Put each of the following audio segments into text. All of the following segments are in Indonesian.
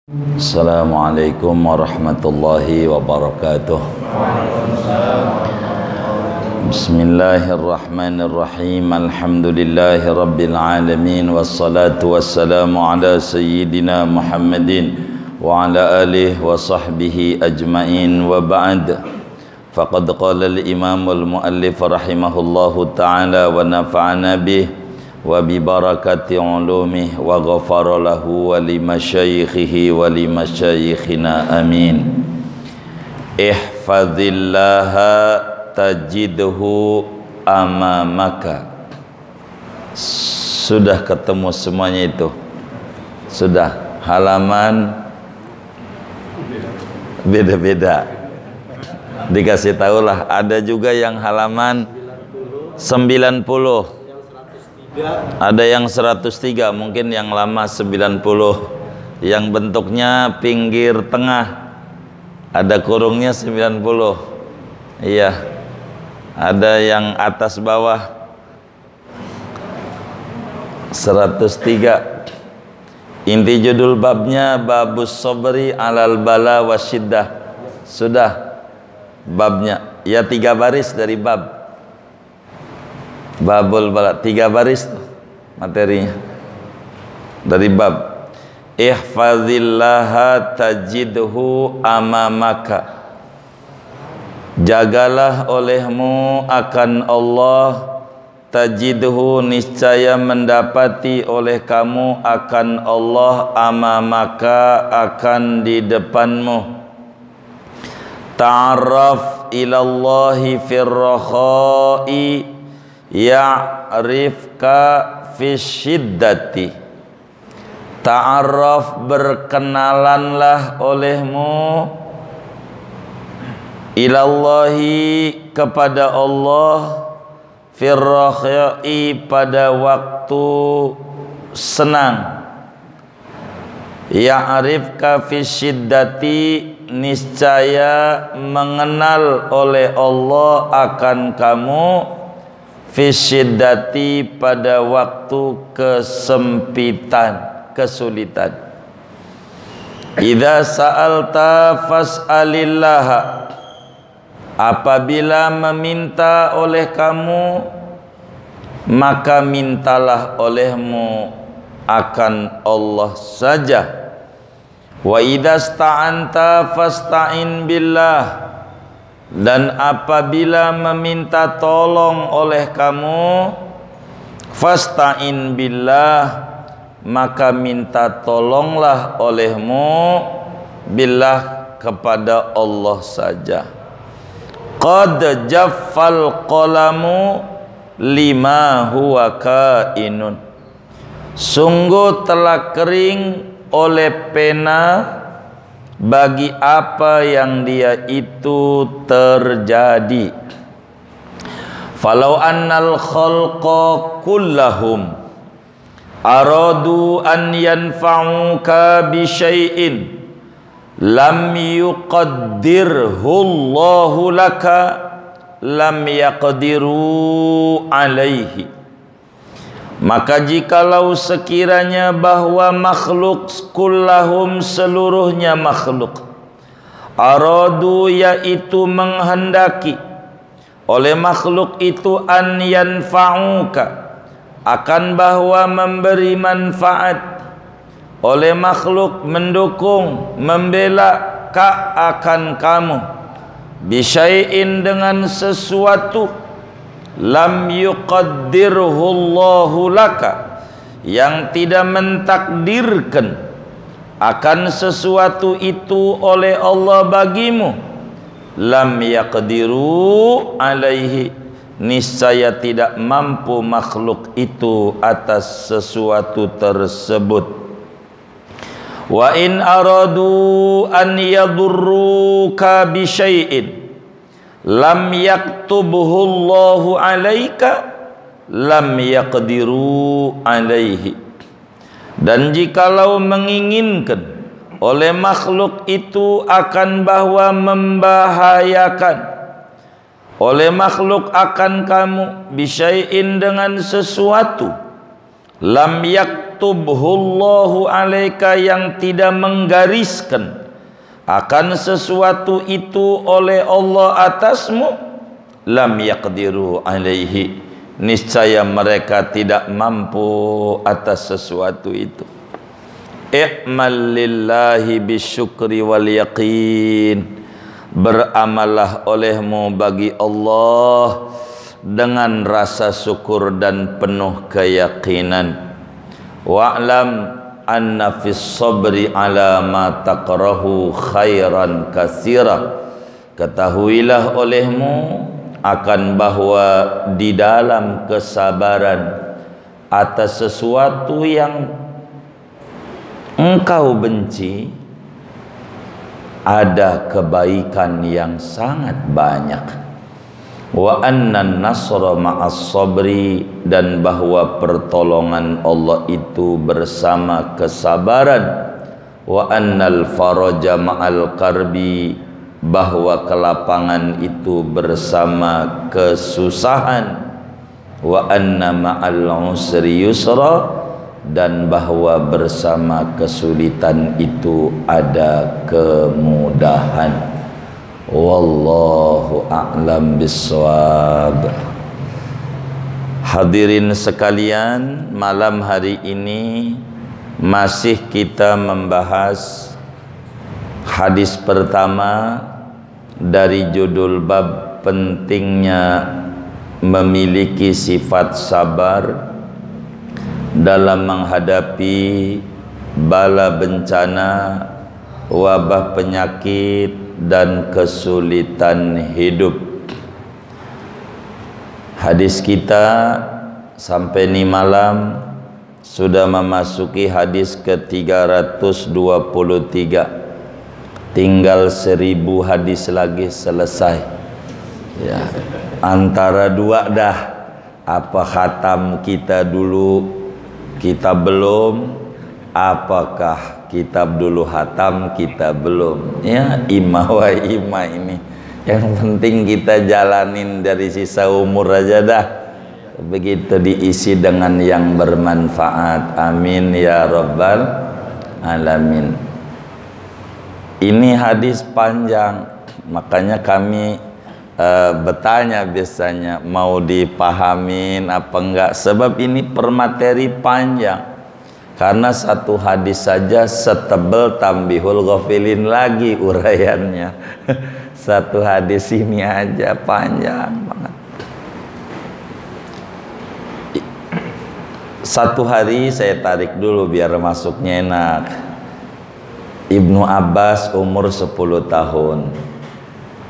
Assalamualaikum warahmatullahi wabarakatuh. Bismillahirrahmanirrahim. Alhamdulillahi rabbil alamin. Wassalatu wassalamu ala sayyidina Muhammadin wa ala alihi wa sahbihi ajma'in wa ba'd. Faqad qala al-imam al-muallif rahimahullahu ta'ala wa nafa'ana bih wa bi barakati ulumih wa ghafara lahu wa li masyayikhihi wa li masyayikhina amin. Ihfazillaha tajidhu amamaka. Sudah ketemu semuanya itu? Sudah. Halaman beda-beda. Dikasih tahulah, ada juga yang halaman 90. Ada yang 103, mungkin yang lama 90, yang bentuknya pinggir tengah, ada kurungnya 90. Iya. Ada yang atas bawah 103. Inti judul babnya Babus Sobri alal bala wasyiddah. Sudah babnya, ya 3 baris dari bab. Babul bala, 3 baris tuh materinya dari bab. Ihfazillaha tajidhu amamaka. Jagalah olehmu akan Allah, tajidhu niscaya mendapati oleh kamu akan Allah, amamaka akan di depanmu. Ta'arraf ilallahi firrakhai ya'rifka fi syiddati. Ta'arraf, berkenalanlah olehmu, ilallahi kepada Allah, firrakhai pada waktu senang, ya'rifka fi syiddati niscaya mengenal oleh Allah akan kamu, fi syiddati pada waktu kesempitan, kesulitan. Idza sa'alta fas'alillaha. Apabila meminta oleh kamu, maka mintalah olehmu akan Allah saja. Wa idza sta'anta fasta'in billah. Dan apabila meminta tolong oleh kamu, fasta'in billah, maka minta tolonglah olehmu billah kepada Allah saja. Qad jaffal qalamu lima huwa kainun. Sungguh telah kering oleh pena bagi apa yang dia itu terjadi. Falau annal khalqa kullahum aradu an yanfa'uka bi syai'in lam yuqaddirhu Allahu laka lam yaqdiru alaihi. Maka jikalau sekiranya bahwa makhluk kullahum seluruhnya makhluk, aradu yaitu menghendaki oleh makhluk itu, an yanfa'uka akan bahwa memberi manfaat, oleh makhluk mendukung membela ka akan kamu, bisyai'in dengan sesuatu, lam yuqaddirhu Allahu laka yang tidak mentakdirkan akan sesuatu itu oleh Allah bagimu, lam yaqdiru alaihi niscaya tidak mampu makhluk itu atas sesuatu tersebut. Wa in aradu an yadurruka bi syai'in lam yaktubuhu Allahu alaika lam yaqdiru alaihi. Dan jikalau menginginkan oleh makhluk itu akan bahwa membahayakan oleh makhluk akan kamu, bisyai'in dengan sesuatu, lam yak yaktubhullahu alaika, yang tidak menggariskan akan sesuatu itu oleh Allah atasmu, lam yaqdiru alaihi, niscaya mereka tidak mampu atas sesuatu itu. I'mal lillahi bisyukri wal yaqin, beramallah olehmu bagi Allah dengan rasa syukur dan penuh keyakinan. Wa'lam anna fis sabri ala ma taqrahu khairan katsira, ketahuilah olehmu akan bahwa di dalam kesabaran atas sesuatu yang engkau benci ada kebaikan yang sangat banyak. Wa anna nasra ma'as sabri, dan bahwa pertolongan Allah itu bersama kesabaran. Wa annal faraja ma'al karbi, bahwa kelapangan itu bersama kesusahan. Wa anna ma'al usri yusra, dan bahwa bersama kesulitan itu ada kemudahan. Wallahu a'lam bissawab. Hadirin sekalian, malam hari ini masih kita membahas hadis pertama dari judul bab pentingnya memiliki sifat sabar dalam menghadapi bala bencana, wabah penyakit dan kesulitan hidup. Hadis kita sampai ini malam sudah memasuki hadis ke-323. Tinggal 1000 hadis lagi selesai. Ya, antara dua dah. Apa khatam kita dulu, kita belum? Apakah kitab dulu hatam, kita belum? Ya, imah wa imah ini. Yang penting kita jalanin dari sisa umur aja dah. Begitu diisi dengan yang bermanfaat. Amin ya rabbal alamin. Ini hadis panjang, makanya kami bertanya biasanya mau dipahamin apa enggak, sebab ini permateri panjang. Karena satu hadis saja setebel Tambihul Ghafilin lagi uraiannya. Satu hadis ini aja panjang banget. Satu hari saya tarik dulu biar masuknya enak. Ibnu Abbas umur 10 tahun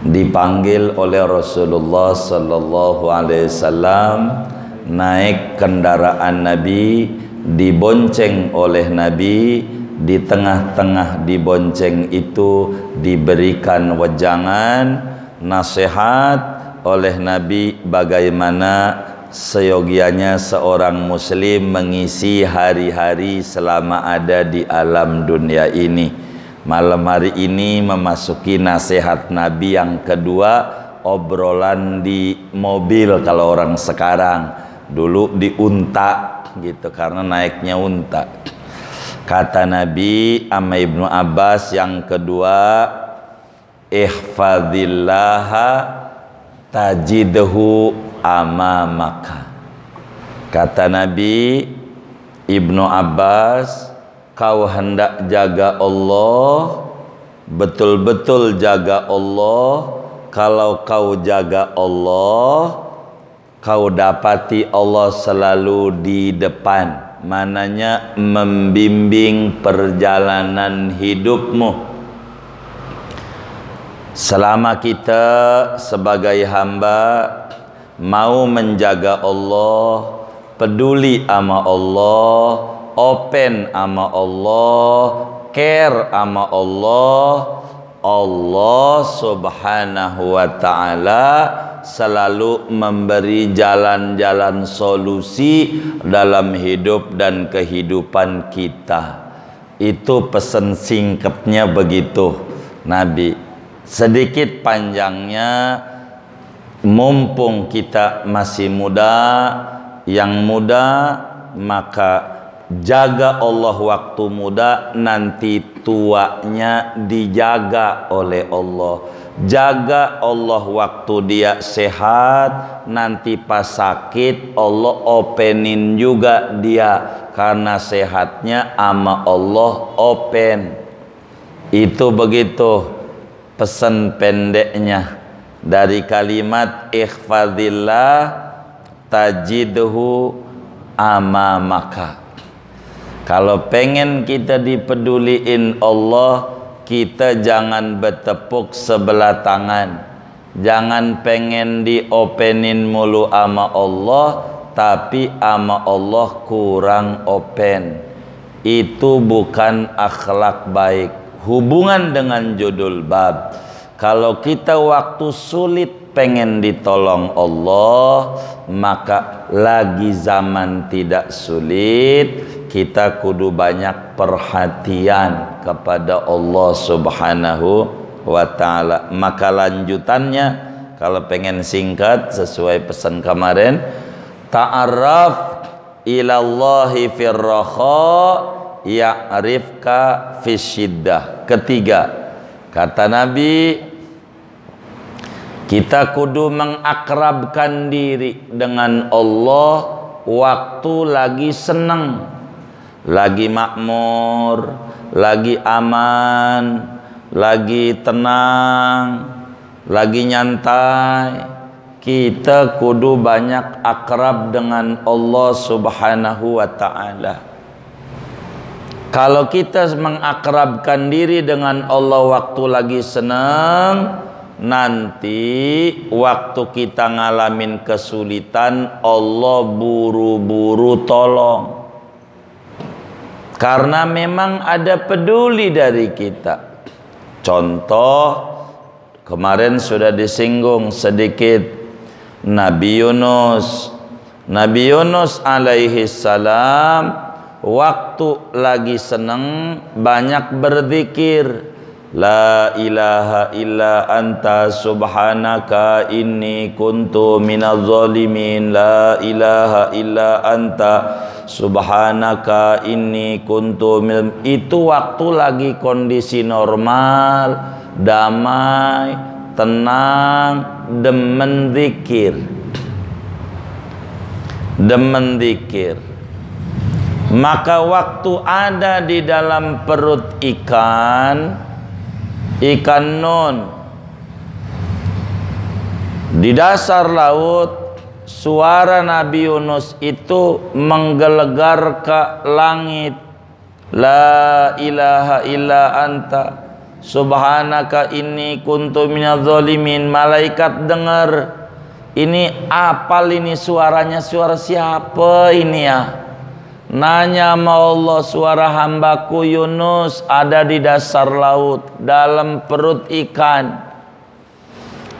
dipanggil oleh Rasulullah sallallahu alaihi wasallam naik kendaraan Nabi, dibonceng oleh Nabi. Di tengah-tengah dibonceng itu diberikan wejangan nasihat oleh Nabi bagaimana seyogianya seorang muslim mengisi hari-hari selama ada di alam dunia ini. Malam hari ini memasuki nasihat Nabi yang kedua, obrolan di mobil kalau orang sekarang. Dulu di unta gitu, karena naiknya unta. Kata Nabi sama Ibnu Abbas yang kedua, ihfadillaha tajidhu amamaka. Kata Nabi, Ibnu Abbas, kau hendak jaga Allah, betul-betul jaga Allah. Kalau kau jaga Allah, kau dapati Allah selalu di depan, mananya membimbing perjalanan hidupmu. Selama kita sebagai hamba mau menjaga Allah, peduli sama Allah, open sama Allah, care sama Allah, Allah subhanahu wa ta'ala selalu memberi jalan-jalan solusi dalam hidup dan kehidupan kita. Itu pesan singkatnya begitu Nabi. Sedikit panjangnya, mumpung kita masih muda, yang muda maka jaga Allah waktu muda, nanti tuanya dijaga oleh Allah. Jaga Allah waktu dia sehat, nanti pas sakit Allah openin juga dia, karena sehatnya ama Allah open. Itu begitu pesan pendeknya dari kalimat ikhfadillah tajidhu amamaka. Kalau pengen kita dipeduliin Allah, kita jangan bertepuk sebelah tangan. Jangan pengen diopenin mulu ama Allah, tapi ama Allah kurang open. Itu bukan akhlak baik. Hubungan dengan judul bab. Kalau kita waktu sulit pengen ditolong Allah, maka lagi zaman tidak sulit, kita kudu banyak perhatian kepada Allah Subhanahu wa ta'ala. Maka lanjutannya, kalau pengen singkat sesuai pesan kemarin, ta'arraf ilallahi firraha ya'rifka fisyiddah. Ketiga, kata Nabi, kita kudu mengakrabkan diri dengan Allah waktu lagi senang, lagi makmur, lagi aman, lagi tenang, lagi nyantai. Kita kudu banyak akrab dengan Allah Subhanahu wa ta'ala. Kalau kita mengakrabkan diri dengan Allah waktu lagi senang, nanti waktu kita ngalamin kesulitan Allah buru-buru tolong, karena memang ada peduli dari kita. Contoh kemarin sudah disinggung sedikit, Nabi Yunus alaihi salam waktu lagi senang banyak berzikir, la ilaha illa anta subhanaka inni kuntu minaz zalimin, la ilaha illa anta subhanaka inni kuntu min. Itu waktu lagi kondisi normal, damai, tenang, demen zikir. Maka waktu ada di dalam perut ikan nun di dasar laut, suara Nabi Yunus itu menggelegar ke langit, la ilaha illa anta subhanaka inni kuntu minadz zalimin. Malaikat dengar, ini apal ini suaranya, suara siapa ini ya? Nanya sama Allah, suara hambaku Yunus ada di dasar laut dalam perut ikan,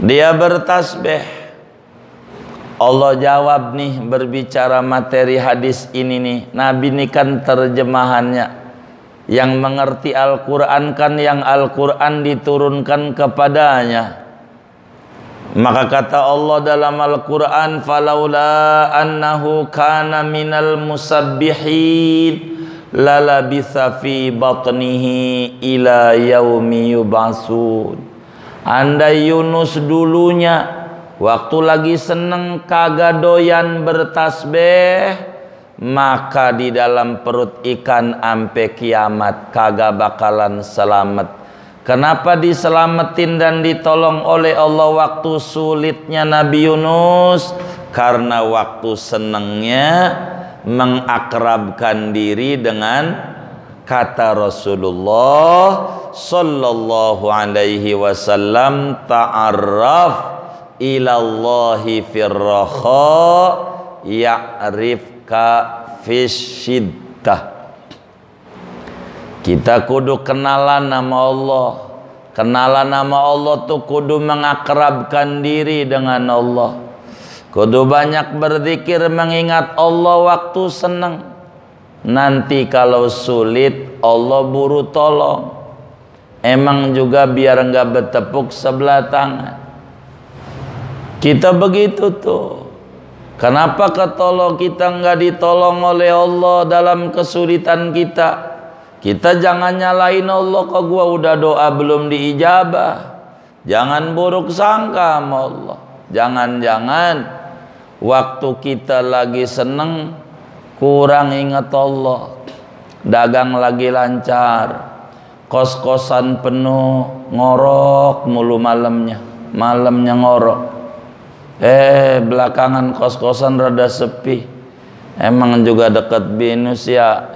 dia bertasbih. Allah jawab nih, berbicara materi hadis ini nih. Nabi ini kan terjemahannya, yang mengerti Al-Quran kan yang Al-Quran diturunkan kepadanya. Maka kata Allah dalam Al-Quran, falaula annahu kana minal musabbihin lalabitha fi batnihi ila yaumi yub'atsun. Andai Yunus dulunya waktu lagi seneng kagak doyan bertasbih, maka di dalam perut ikan ampe kiamat kagak bakalan selamat. Kenapa diselamatin dan ditolong oleh Allah waktu sulitnya Nabi Yunus? Karena waktu senengnya mengakrabkan diri dengan, kata Rasulullah sallallahu alaihi wasallam, ta'arraf ilallahi firraha ya'rifka fisyiddah. Kita kudu kenalan nama Allah. Kenalan nama Allah tuh kudu mengakrabkan diri dengan Allah. Kudu banyak berzikir mengingat Allah waktu senang. Nanti kalau sulit Allah buru tolong. Emang juga biar enggak bertepuk sebelah tangan. Kita begitu tuh. Kenapa kita nggak ditolong oleh Allah dalam kesulitan kita? Kita jangan nyalain Allah, kok gua udah doa belum diijabah. Jangan buruk sangka sama Allah. Jangan-jangan waktu kita lagi seneng kurang ingat Allah. Dagang lagi lancar, kos-kosan penuh, ngorok mulu malamnya ngorok. Belakangan kos-kosan rada sepi. Emang juga dekat binus ya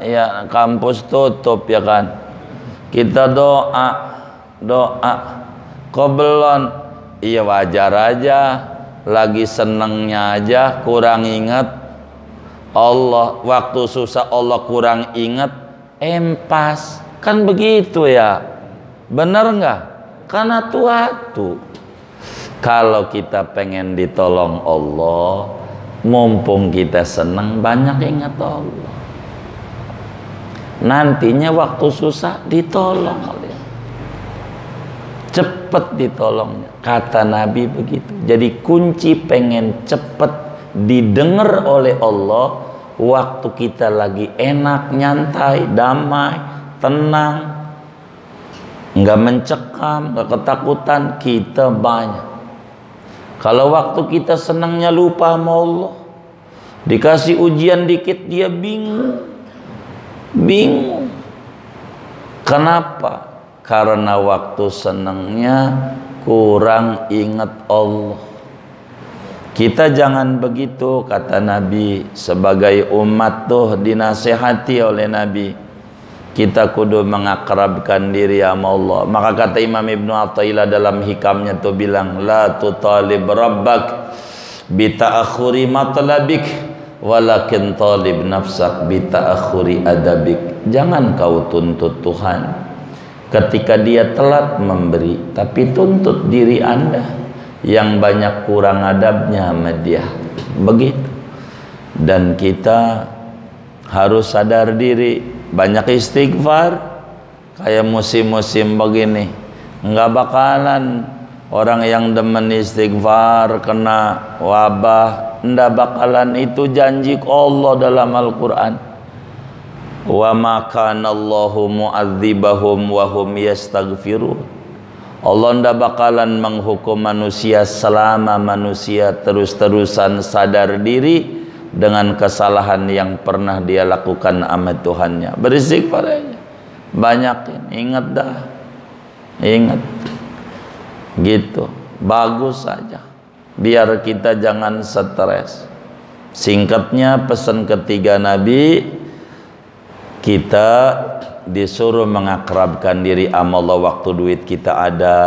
kampus tutup ya kan. Kita doa kok belum? Iya wajar aja, lagi senengnya aja kurang ingat Allah. Waktu susah Allah kurang ingat, empas kan begitu ya. Bener nggak? Karena tuatu. Kalau kita pengen ditolong Allah, mumpung kita senang, banyak ingat Allah. Nantinya waktu susah ditolong oleh Allah. Cepet ditolongnya. Kata Nabi begitu. Jadi kunci pengen cepet didengar oleh Allah, waktu kita lagi enak, nyantai, damai, tenang, nggak mencekam, nggak ketakutan, kita banyak. Kalau waktu kita senangnya lupa sama Allah, dikasih ujian dikit dia bingung. Kenapa? Karena waktu senangnya kurang ingat Allah. Kita jangan begitu, kata Nabi. Sebagai umat tuh dinasihati oleh Nabi, kita kudu mengakrabkan diri sama Allah. Maka kata Imam Ibnu Athaillah dalam hikamnya tuh bilang, la tutalib rabbak bi ta'akhuri matlabik walakin talib nafsak bi ta'akhuri adabik. Jangan kau tuntut Tuhan ketika dia telat memberi, tapi tuntut diri Anda yang banyak kurang adabnya sama dia. Begitu. Dan kita harus sadar diri, banyak istighfar. Kayak musim-musim begini, nggak bakalan orang yang demen istighfar kena wabah. Nggak bakalan, itu janji Allah dalam Al-Quran. Wa ma kana Allahu mu'adzibahum wa hum yastaghfirun. Allah nggak bakalan menghukum manusia selama manusia terus-terusan sadar diri dengan kesalahan yang pernah dia lakukan sama Tuhannya. Beristighfar aja, banyakin, ingat dah, ingat gitu, bagus saja, biar kita jangan stres. Singkatnya, pesan ketiga Nabi, kita disuruh mengakrabkan diri sama Allah waktu duit kita ada.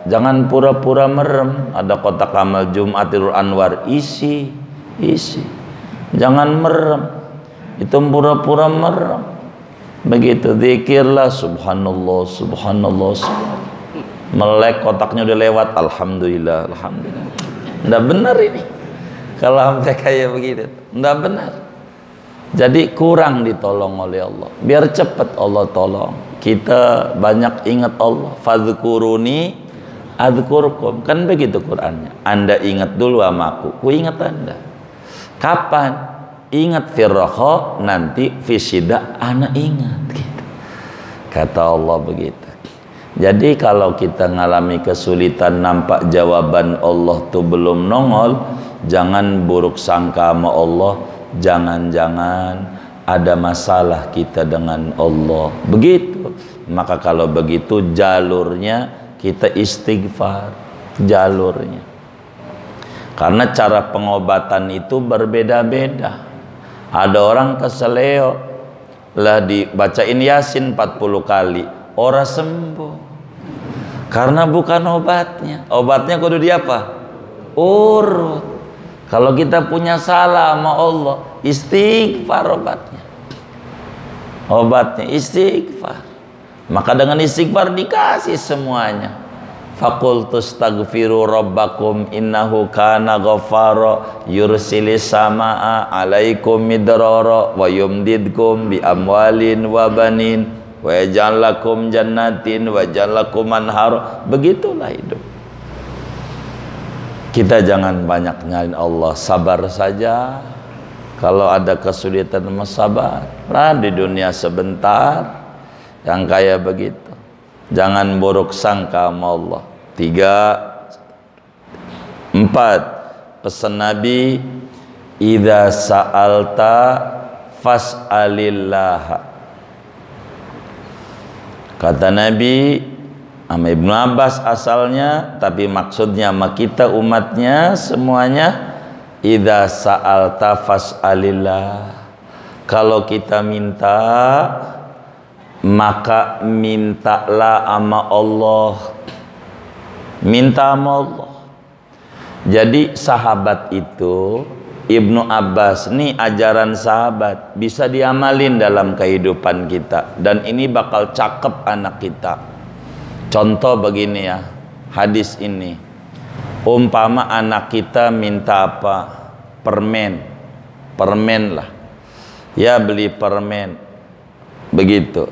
Jangan pura-pura merem. Ada kotak amal Jumatil Anwar, isi. Jangan merem, itu pura-pura merem. Begitu zikirlah, subhanallah, subhanallah, subhanallah. Melek kotaknya udah lewat, alhamdulillah, alhamdulillah. Nggak benar ini. Kalau sampai kayak begitu, nggak benar. Jadi kurang ditolong oleh Allah. Biar cepat Allah tolong. Kita banyak ingat Allah. Fadhkuruni adzkurkum. Kan begitu Qur'annya. Anda ingat dulu sama aku, ku ingat Anda. Kapan? Ingat firraha, nanti fisida anak ingat gitu. Kata Allah begitu. Jadi kalau kita ngalami kesulitan, nampak jawaban Allah tuh belum nongol, jangan buruk sangka sama Allah. Jangan-jangan ada masalah kita dengan Allah. Begitu. Maka kalau begitu jalurnya kita istighfar, jalurnya. Karena cara pengobatan itu berbeda-beda. Ada orang keseleo lah dibacain Yasin 40 kali, ora sembuh. Karena bukan obatnya. Obatnya kudu di apa? Urut. Kalau kita punya salah sama Allah, istighfar obatnya. Obatnya istighfar. Maka dengan istighfar dikasih semuanya. Faqultu astaghfiru rabbakum innahu kana ghaffara yursilis samaa alaikum midrara wa yumdidkum bi amwalin wa banin wa yaj'al lakum jannatin wa yaj'al lakum anhar. Begitulah hidup. Kita jangan banyak nyalain Allah, sabar saja. Kalau ada kesulitan sabar lah, di dunia sebentar, yang kaya begitu. Jangan buruk sangka sama Allah. 3, 4, pesan Nabi, idza sa'alta fas'alillah. Kata Nabi sama Ibnu Abbas asalnya, tapi maksudnya sama kita umatnya semuanya, idza sa'alta fas'alillah. Kalau kita minta, maka mintalah sama Allah. Minta sama Allah. Jadi sahabat itu, Ibnu Abbas, nih ajaran sahabat bisa diamalin dalam kehidupan kita, dan ini bakal cakep anak kita. Contoh begini ya, hadis ini, umpama anak kita minta apa? Permen lah ya, beli permen begitu,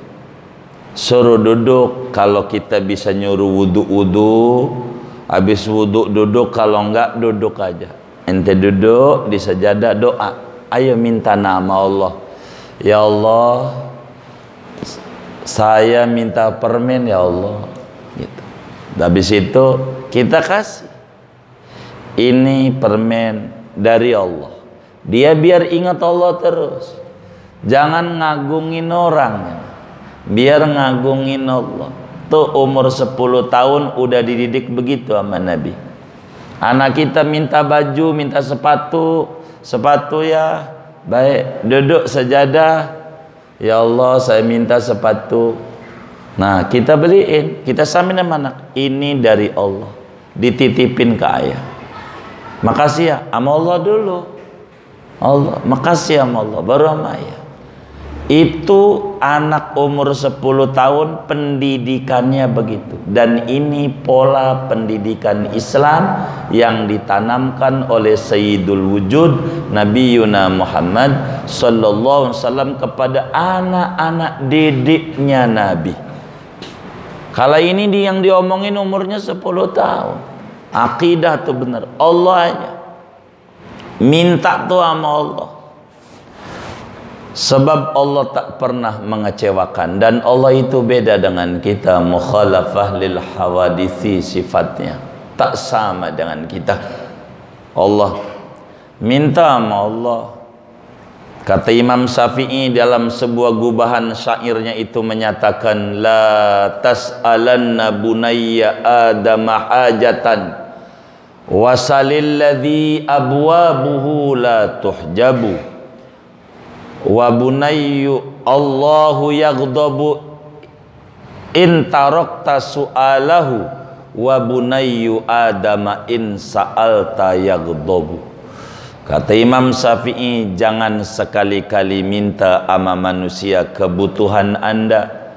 suruh duduk. Kalau kita bisa nyuruh wudhu, habis wudhu duduk, kalau enggak duduk aja. Ente duduk di sajadah, doa, ayo minta nama Allah. Ya Allah, saya minta permen ya Allah, gitu. Habis itu kita kasih, ini permen dari Allah. Dia biar ingat Allah terus, jangan ngagungin orang, biar ngagungin Allah. Tuh umur 10 tahun udah dididik begitu sama Nabi. Anak kita minta baju, minta sepatu ya, baik, duduk sajadah, ya Allah saya minta sepatu. Nah kita beliin, kita samain sama anak, ini dari Allah, dititipin ke ayah. Makasih ya sama Allah dulu, Allah, makasih sama Allah, baru sama ayah. Itu anak umur 10 tahun pendidikannya begitu. Dan ini pola pendidikan Islam yang ditanamkan oleh Sayyidul Wujud Nabi Yuna Muhammad sallallahu alaihi wasallam kepada anak-anak didiknya Nabi. Kalau ini yang diomongin umurnya 10 tahun. Akidah tuh benar, Allah aja minta tuh sama Allah. Sebab Allah tak pernah mengecewakan, dan Allah itu beda dengan kita, mukhalafah lil hawadithi, sifatnya tak sama dengan kita. Allah minta sama Allah. Kata Imam Syafi'i dalam sebuah gubahan syairnya itu menyatakan, la tas'alanna bunayya adama hajatan wasalil ladzi abwabuhu la tuhjabu wa bunayyu Allahu yaghdabu in tarakta su'alahu wa bunayyu adama in sa'alta yaghdabu. Kata Imam Syafi'i, jangan sekali-kali minta ama manusia kebutuhan Anda,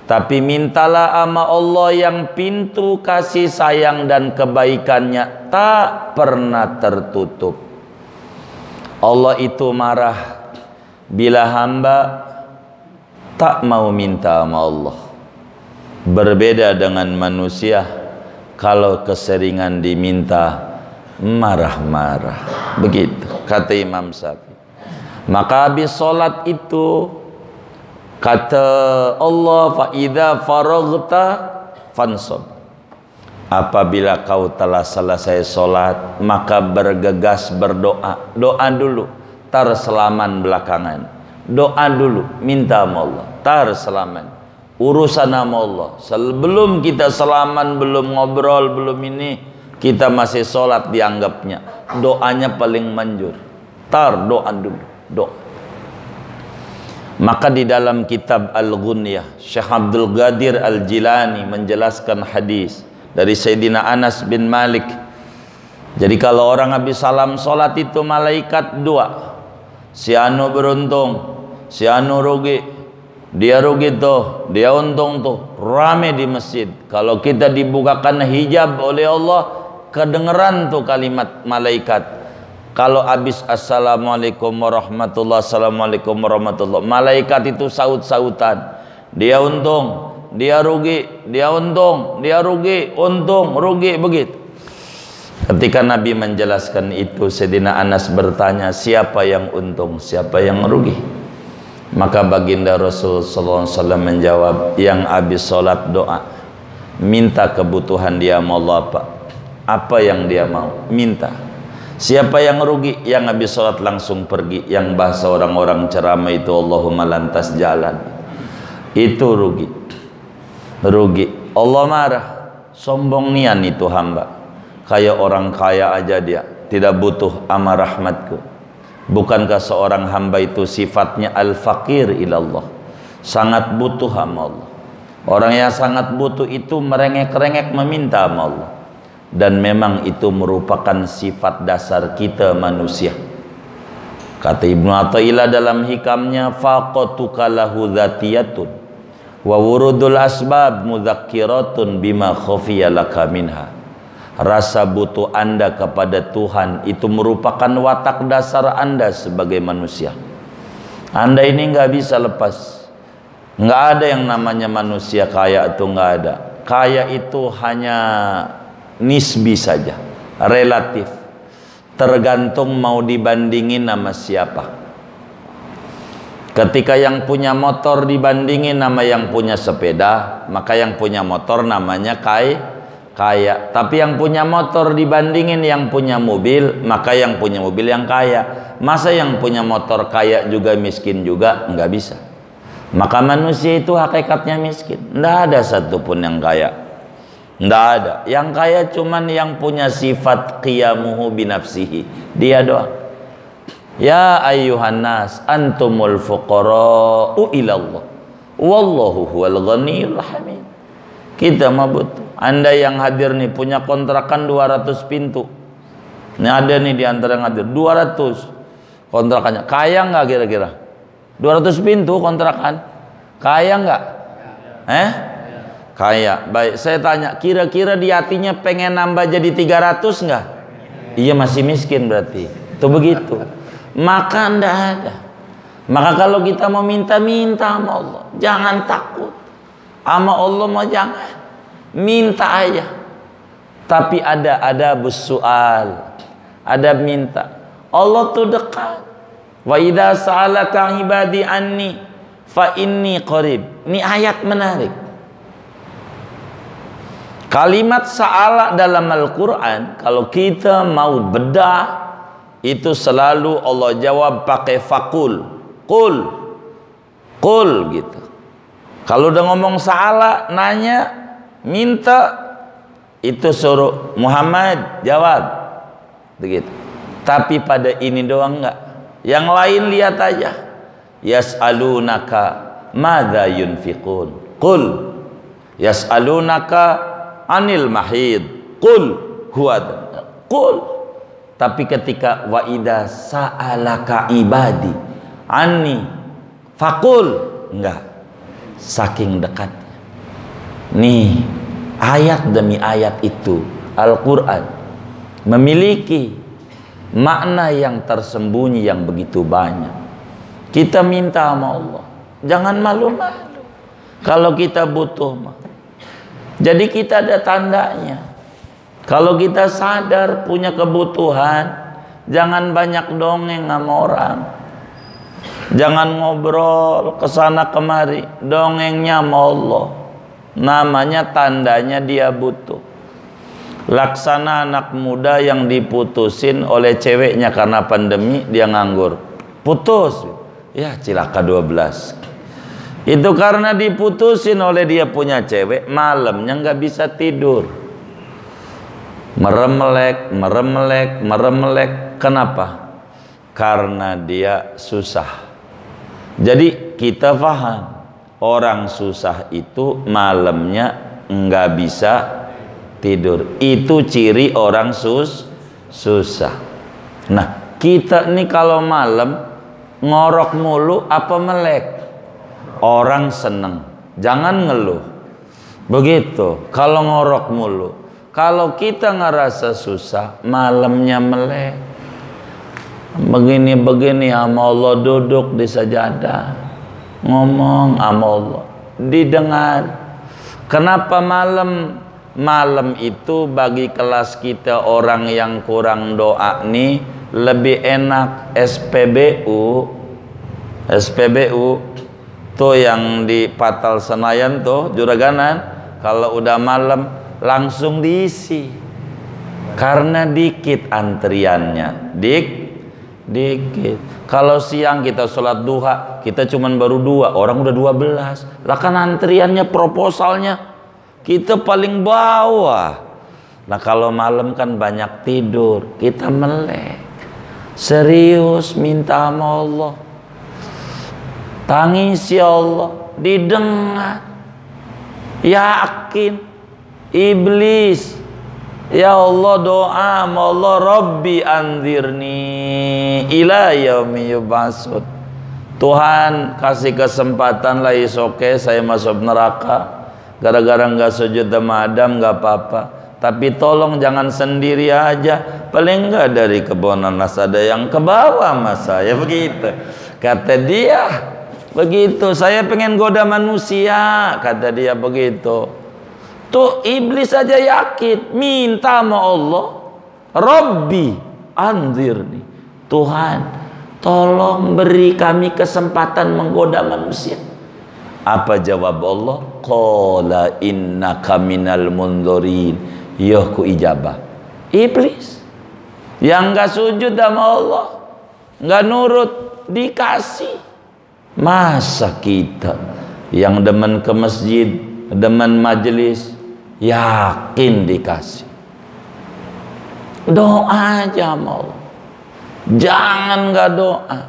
tapi mintalah ama Allah yang pintu kasih sayang dan kebaikannya tak pernah tertutup. Allah itu marah bila hamba tak mau minta sama Allah. Berbeda dengan manusia, kalau keseringan diminta marah-marah. Begitu kata Imam Syafi'i. Maka habis sholat itu kata Allah, fa idza faraghta fansab, apabila kau telah selesai sholat maka bergegas berdoa. Doa dulu, tar selaman belakangan. Doa dulu, minta sama Allah, tar selaman, urusan sama Allah. Sebelum kita selaman, belum ngobrol, belum ini, kita masih sholat dianggapnya. Doanya paling manjur, tar doa dulu, doa. Maka di dalam kitab Al-Ghunyah, Syekh Abdul Qadir Al-Jilani menjelaskan hadis dari Sayyidina Anas bin Malik. Jadi kalau orang habis salam sholat itu malaikat dua, si anu beruntung, si anu rugi. Dia rugi tuh, dia untung tuh, rame di masjid. Kalau kita dibukakan hijab oleh Allah, kedengeran tuh kalimat malaikat. Kalau habis assalamualaikum warahmatullah, assalamualaikum warahmatullah, malaikat itu saut-sautan. Dia untung, dia rugi, dia untung, dia rugi, untung, rugi, begitu. Ketika Nabi menjelaskan itu, Sayyidina Anas bertanya, siapa yang untung, siapa yang rugi? Maka baginda Rasulullah SAW menjawab, yang habis sholat doa, minta kebutuhan dia sama Allah apa yang dia mau, minta. Siapa yang rugi? Yang habis sholat langsung pergi, yang bahasa orang-orang ceramah itu Allahumma lantas jalan. Itu rugi. Rugi. Allah marah. Sombong nian itu hamba. Kayak orang kaya aja dia, tidak butuh ama rahmatku. Bukankah seorang hamba itu sifatnya al-fakir ilallah, sangat butuh sama Allah. Orang yang sangat butuh itu merengek-rengek meminta sama Allah. Dan memang itu merupakan sifat dasar kita manusia. Kata Ibnu Athaillah dalam hikamnya, faqatuka lahu dzatiyatun wa wurudul asbab mudzakkiratun bima khafiya laka minha. Rasa butuh Anda kepada Tuhan itu merupakan watak dasar Anda sebagai manusia. Anda ini nggak bisa lepas. Nggak ada yang namanya manusia kaya atau nggak ada. Kaya itu hanya nisbi saja, relatif. Tergantung mau dibandingin sama siapa. Ketika yang punya motor dibandingin sama yang punya sepeda, maka yang punya motor namanya kaya. Tapi yang punya motor dibandingin yang punya mobil, maka yang punya mobil yang kaya. Masa yang punya motor kaya juga miskin juga? Nggak bisa. Maka manusia itu hakikatnya miskin. Nggak ada satupun yang kaya. Nggak ada. Yang kaya cuman yang punya sifat qiyamuhu binafsihi. Dia doang. Ya ayyuhan nas antumul fuqara'u ilallah wallahu huwal ghaniyul hamid. Kita mah butuh. Anda yang hadir nih punya kontrakan 200 pintu. Ini ada nih di antara yang hadir 200 kontrakannya. Kaya nggak kira-kira? 200 pintu kontrakan. Kaya nggak? Kaya. Baik, saya tanya, kira-kira di hatinya pengen nambah jadi 300 nggak? Iya, masih miskin berarti. Itu begitu. Maka ndak ada. Maka kalau kita mau minta-minta sama Allah, jangan takut. Sama Allah mau jangan. Minta aja. Tapi ada bersoal, ada minta. Allah tuh dekat. Wa idza sa'alaka ibadi anni fa inni qarib. Ini ayat menarik. Kalimat sa'ala dalam Al-Quran, kalau kita mau bedah, itu selalu Allah jawab pakai fakul. Qul gitu. Kalau udah ngomong sa'ala, nanya, minta, itu suruh Muhammad jawab begitu. Tapi pada ini doang enggak. Yang lain lihat aja. Yas'alunaka madza yunfiqun. Qul yas'alunaka anil mahid. Qul huwa. Qul. Tapi ketika wa idza sa'alaka ibadi anni faqul, enggak. Saking dekatnya. Nih, ayat demi ayat itu Al-Quran memiliki makna yang tersembunyi yang begitu banyak. Kita minta sama Allah, jangan malu-malu kalau kita butuh. Jadi kita ada tandanya. Kalau kita sadar punya kebutuhan, jangan banyak dongeng sama orang. Jangan ngobrol kesana kemari, dongengnya sama Allah. Namanya tandanya dia butuh. Laksana anak muda yang diputusin oleh ceweknya karena pandemi, dia nganggur. Putus. Ya cilaka 12. Itu karena diputusin oleh dia punya cewek, malamnya nggak bisa tidur. Meremelek. Kenapa? Karena dia susah. Jadi kita paham, orang susah itu malamnya nggak bisa tidur. Itu ciri orang susah. Nah, kita nih kalau malam ngorok mulu apa melek? Orang seneng. Jangan ngeluh. Begitu. Kalau ngorok mulu. Kalau kita ngerasa susah, malamnya melek. Begini sama Allah, duduk di sajadah, ngomong sama Allah, didengar. Kenapa malam malam itu bagi kelas kita orang yang kurang doa nih lebih enak SPBU tuh yang di Patal Senayan tuh Juraganan, kalau udah malam langsung diisi karena dikit antriannya, dikit. Kalau siang kita sholat duha, kita cuman baru 2, orang udah 12. Lah kan antriannya, proposalnya kita paling bawah. Nah kalau malam kan banyak tidur, kita melek. Serius minta sama Allah, tangis ya Allah, didengar, yakin. Iblis, ya Allah doa sama Allah, Rabbi anzirni ila yaumi yub'atsun. Tuhan kasih kesempatan lah, oke saya masuk neraka gara-gara nggak sujud sama Adam, nggak apa-apa, tapi tolong jangan sendiri aja, paling nggak dari kebonan nas ada yang ke bawah mas saya, begitu kata dia. Begitu, saya pengen goda manusia, kata dia begitu. Tuh iblis aja yakin, minta sama Allah, Rabbi anzirni, Tuhan tolong beri kami kesempatan menggoda manusia. Apa jawab Allah? Qala innaka minal mundzirin. Yoh ku ijabah. Iblis yang gak sujud sama Allah, gak nurut, dikasih. Masa kita yang demen ke masjid, demen majelis, yakin dikasih? Doa aja sama Allah. Jangan gak doa.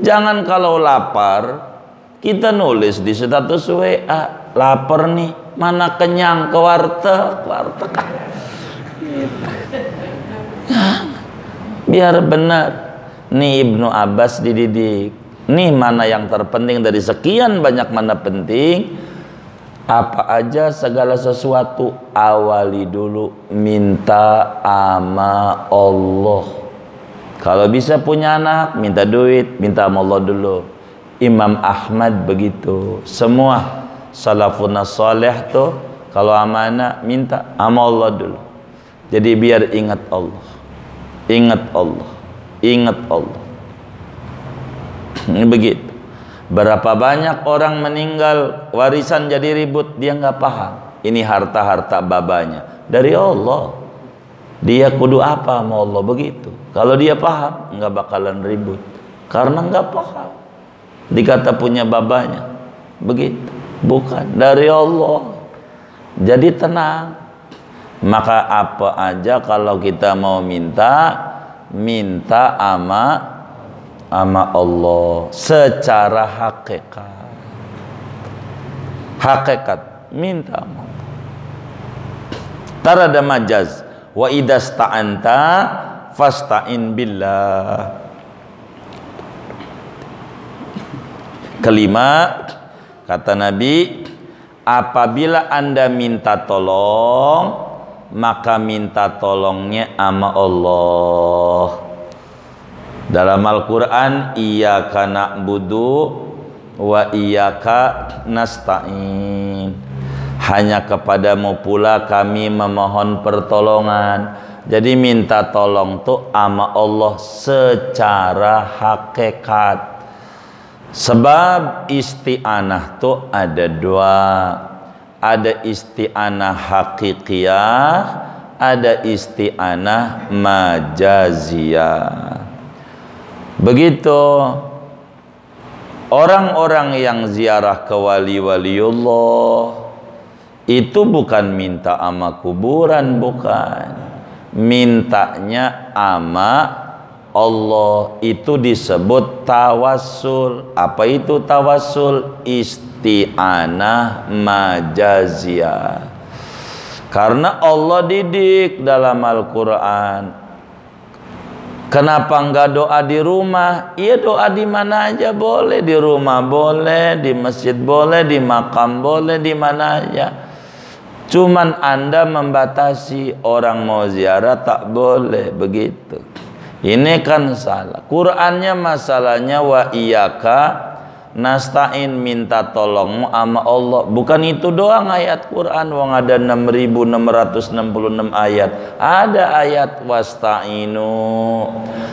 Jangan kalau lapar kita nulis di status WA, lapar nih, mana kenyang, ke warteg kan. Biar benar. Nih Ibnu Abbas dididik. Nih mana yang terpenting dari sekian banyak mana penting. Apa aja segala sesuatu awali dulu minta ama Allah. Kalau bisa punya anak, minta duit, minta sama Allah dulu. Imam Ahmad begitu, semua salafun salih tuh kalau amanah minta sama Allah dulu. Jadi biar ingat Allah, ingat Allah, ingat Allah. Ini begitu. Berapa banyak orang meninggal warisan jadi ribut, dia nggak paham. Ini harta-harta babanya dari Allah. Dia kudu apa sama Allah begitu. Kalau dia paham nggak bakalan ribut, karena nggak paham. Dikata punya babanya begitu, bukan dari Allah. Jadi tenang. Maka apa aja kalau kita mau minta ama Allah secara hakikat minta ama Allah. Tar ada majaz, wa idasta'anta fasta'in billah. Kelima, kata Nabi, apabila Anda minta tolong, maka minta tolongnya sama Allah. Dalam Al-Quran, iyyaka na'budu wa iyyaka nasta'in. Hanya kepadamu pula kami memohon pertolongan. Jadi minta tolong tuh sama Allah secara hakikat. Sebab isti'anah tuh ada dua. Ada isti'anah hakikiyah, ada isti'anah majaziyah. Begitu orang-orang yang ziarah ke wali-waliullah itu bukan minta ama kuburan, bukan. Mintanya ama Allah, itu disebut tawassul. Apa itu tawassul? Isti'anah majaziyah. Karena Allah didik dalam Al-Quran. Kenapa enggak doa di rumah? Iya, doa di mana aja boleh. Di rumah boleh, di masjid boleh, di makam boleh, di mana aja. Cuman Anda membatasi, orang mau ziarah tak boleh begitu. Ini kan salah. Qurannya masalahnya wa iyyaka Nasta'in minta tolongmu sama Allah. Bukan itu doang ayat Quran. Wong ada 6.666 ayat. Ada ayat wasta'inu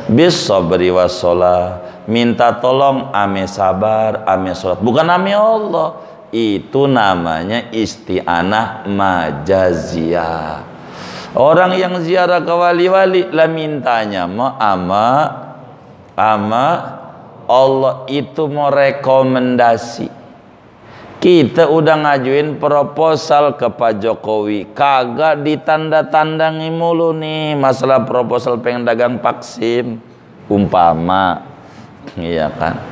bis sabri wassalah. Minta tolong ame sabar, ame sholat. Bukan ame Allah. Itu namanya isti'anah majaziyah. Orang yang ziarah ke wali-wali lah mintanya ama Allah, itu mau rekomendasi. Kita udah ngajuin proposal ke Pak Jokowi, kagak ditanda-tandangi mulu nih masalah proposal pengen dagang vaksin umpama, iya kan?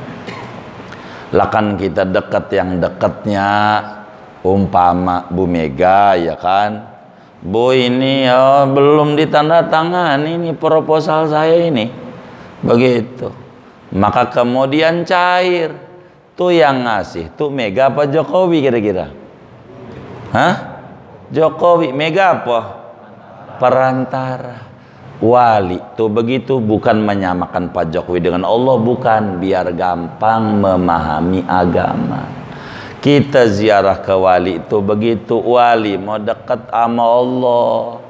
Lah kan kita deket yang deketnya, umpama Bu Mega, ya kan? Bu ini ya belum ditandatangani ini proposal saya ini, begitu. Maka kemudian cair. Tuh yang ngasih tuh Mega apa Jokowi kira-kira? Hah? Jokowi. Mega apa? Perantara. Wali tuh begitu, bukan menyamakan Pak Jokowi dengan Allah, bukan, biar gampang memahami agama. Kita ziarah ke wali itu begitu, wali mau dekat sama Allah.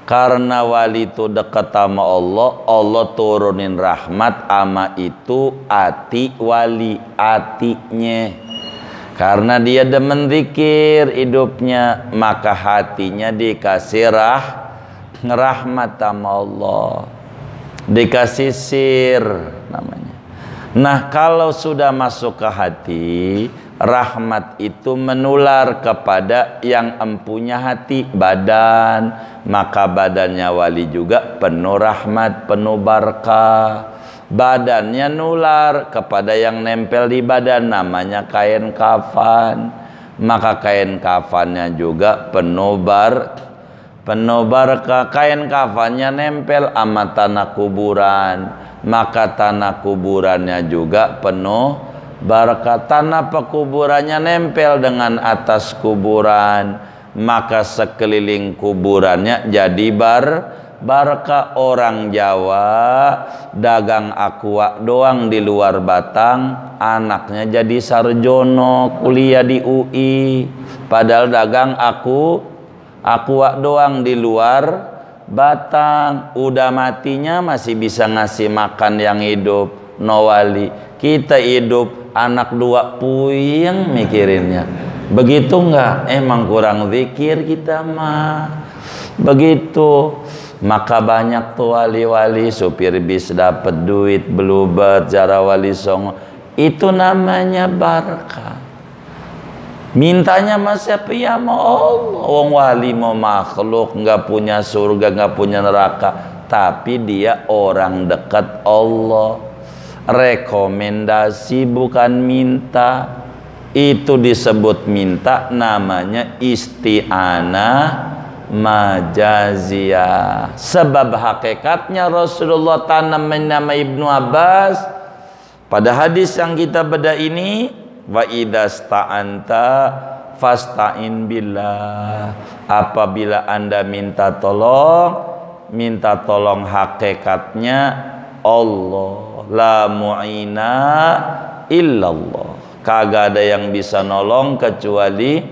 Karena wali itu dekat sama Allah, Allah turunin rahmat ama itu ati wali, atinya. Karena dia demen zikir hidupnya, maka hatinya dikasih rahmat sama Allah, dikasih sir namanya. Nah, kalau sudah masuk ke hati, rahmat itu menular kepada yang empunya hati, badan, maka badannya wali juga penuh rahmat, penuh barakah. Badannya nular kepada yang nempel di badan, namanya kain kafan, maka kain kafannya juga penuh barakah. Kain kafannya nempel sama tanah kuburan, maka tanah kuburannya juga penuh barakah. Tanah pekuburannya nempel dengan atas kuburan, maka sekeliling kuburannya jadi barakah. Orang Jawa dagang aqua doang di luar Batang, anaknya jadi sarjono kuliah di UI, padahal dagang aqua doang di luar Batang. Udah matinya masih bisa ngasih makan yang hidup, no wali. Kita hidup anak dua puyeng mikirinnya. Begitu enggak? Emang kurang zikir kita mah. Begitu. Maka banyak tuh wali-wali, supir bis dapat duit, belubat, jara wali songo. Itu namanya barakah. Mintanya sama siapa? Ya sama Allah. Wong wali mau makhluk, nggak punya surga, nggak punya neraka, tapi dia orang dekat Allah. Rekomendasi bukan minta. Itu disebut minta, namanya isti'anah majaziyah. Sebab hakikatnya Rasulullah tanam nama Ibnu Abbas pada hadis yang kita bedah ini, wa idasta'anta fasta'in billah. Apabila Anda minta tolong hakikatnya Allah, la mu'ina illallah. Kagak ada yang bisa nolong kecuali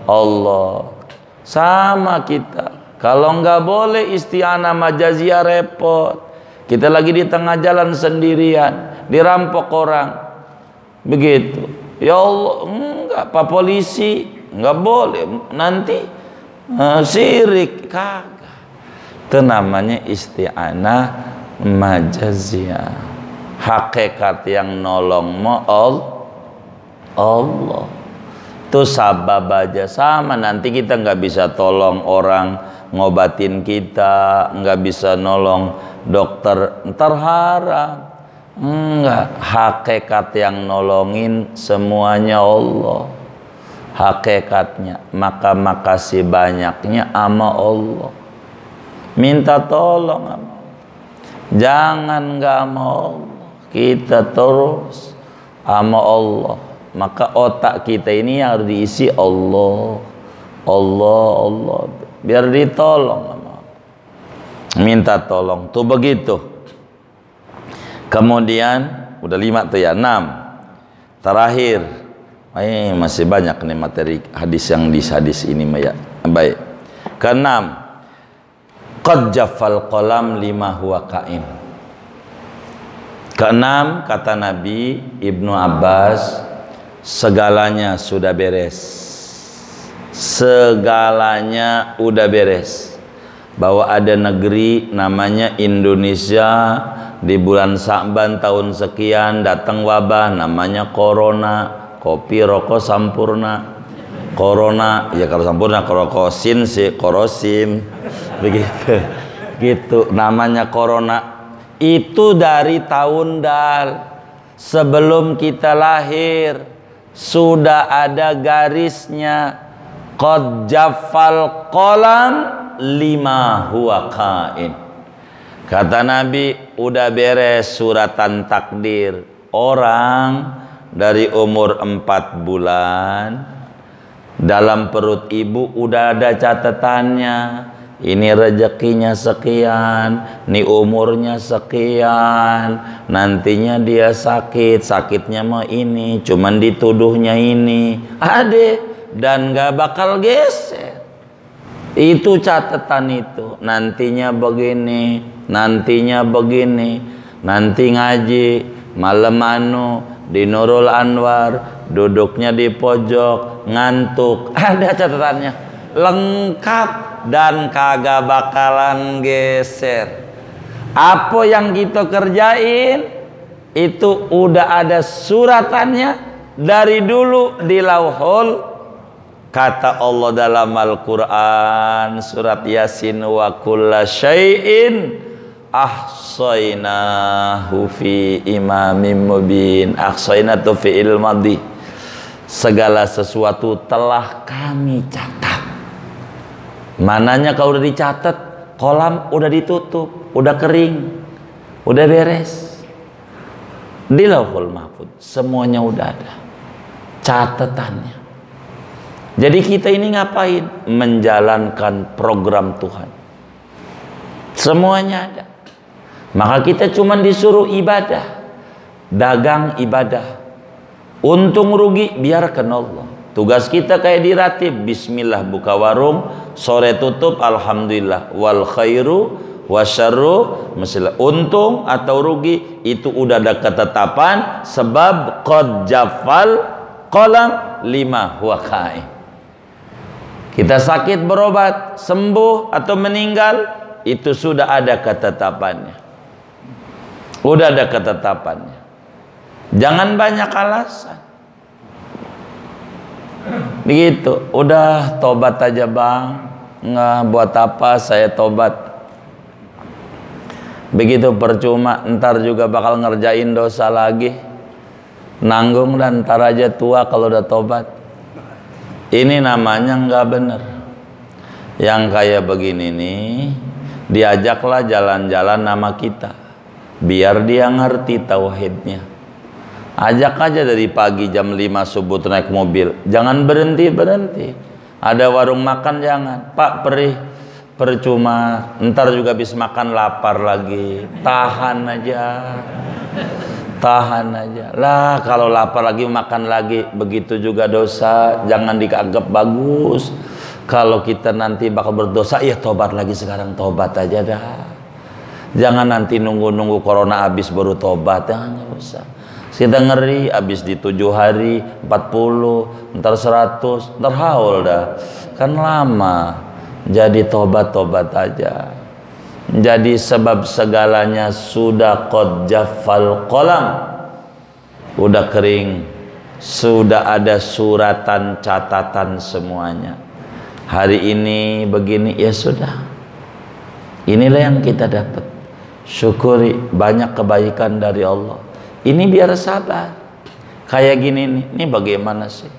Allah. Sama kita, kalau nggak boleh isti'anah majaziyah repot. Kita lagi di tengah jalan sendirian, dirampok orang, begitu. Ya Allah, enggak, Pak polisi, nggak boleh, nanti syirik, kagak. Itu namanya isti'anah majaziyah. Hakikat yang nolong mau Allah. Itu sabab aja sama. Nanti kita nggak bisa tolong orang ngobatin kita, nggak bisa nolong dokter, ntar haram. Enggak, hakikat yang nolongin semuanya Allah. Hakikatnya, maka makasih banyaknya sama Allah. Minta tolong sama Allah. Jangan nggak sama Allah, kita terus sama Allah. Maka otak kita ini harus diisi Allah, biar ditolong. Minta tolong tuh begitu. Kemudian udah 5 tuh ya, 6. Terakhir, masih banyak nih materi hadis yang di hadis ini ya. Baik. Keenam, qad jaffal qalam lima huwa kain. Keenam, kata Nabi Ibnu Abbas, segalanya sudah beres. Segalanya udah beres. Bahwa ada negeri namanya Indonesia, di bulan Sa'ban tahun sekian datang wabah namanya corona, kopi rokok sampurna. Corona, ya kalau sampurna korokosin sih, korosim. Begitu. Gitu namanya corona. Itu dari tahun dal. Sebelum kita lahir sudah ada garisnya. Qad jaffal qalam lima huwa kain. Kata Nabi, udah beres suratan takdir. Orang dari umur 4 bulan dalam perut ibu udah ada catatannya. Ini rezekinya sekian, ini umurnya sekian, nantinya dia sakit, sakitnya mau ini, cuman dituduhnya ini. Ada dan gak bakal geser. Itu catatan itu. Nantinya begini, nantinya begini. Nanti ngaji malam di Nurul Anwar, duduknya di pojok, ngantuk. Ada catatannya, lengkap dan kagak bakalan geser. Apa yang kita kerjain itu udah ada suratannya dari dulu di Lauhul. Kata Allah dalam Al-Quran surat Yasin, wa kulla syai'in ahsaynahu fi imamin mubin. Ahsaynatu fi'il madhi. Segala sesuatu telah kami catat. Mananya kalau udah dicatat, kolam udah ditutup, udah kering, udah beres. Di Lauhul Mahfuz semuanya udah ada catatannya. Jadi kita ini ngapain? Menjalankan program Tuhan. Semuanya ada. Maka kita cuma disuruh ibadah. Dagang ibadah. Untung rugi biarkan Allah. Tugas kita kayak di ratib. Bismillah buka warung, sore tutup, alhamdulillah. Wal khairu wasyarru masilah. Untung atau rugi itu udah ada ketetapan. Sebab qad jaffal qalam lima huwa kain. Kita sakit berobat, sembuh atau meninggal, itu sudah ada ketetapannya. Udah ada ketetapannya. Jangan banyak alasan. Begitu, udah tobat aja bang. Nggak buat apa saya tobat. Begitu percuma, ntar juga bakal ngerjain dosa lagi. Nanggung dan ntar aja tua kalau udah tobat. Ini namanya nggak bener. Yang kayak begini nih, diajaklah jalan-jalan nama kita, biar dia ngerti tauhidnya. Ajak aja dari pagi jam 5 subuh naik mobil, jangan berhenti. Ada warung makan jangan, Pak perih, percuma, ntar juga habis makan lapar lagi. Tahan aja. Tahan aja lah, kalau lapar lagi makan lagi, begitu juga dosa. Jangan dianggap bagus. Kalau kita nanti bakal berdosa, ya tobat lagi sekarang, tobat aja dah. Jangan nanti nunggu corona habis baru tobat, nggak usah. Kita ngeri habis di 7 hari, 40, ntar 100, ntar haul dah. Kan lama. Jadi tobat aja. Jadi sebab segalanya sudah qad jaffal qalam, udah kering, sudah ada suratan catatan semuanya. Hari ini begini, ya sudah. Inilah yang kita dapat. Syukuri, banyak kebaikan dari Allah. Ini biar sabar. Kayak gini nih, ini bagaimana sih?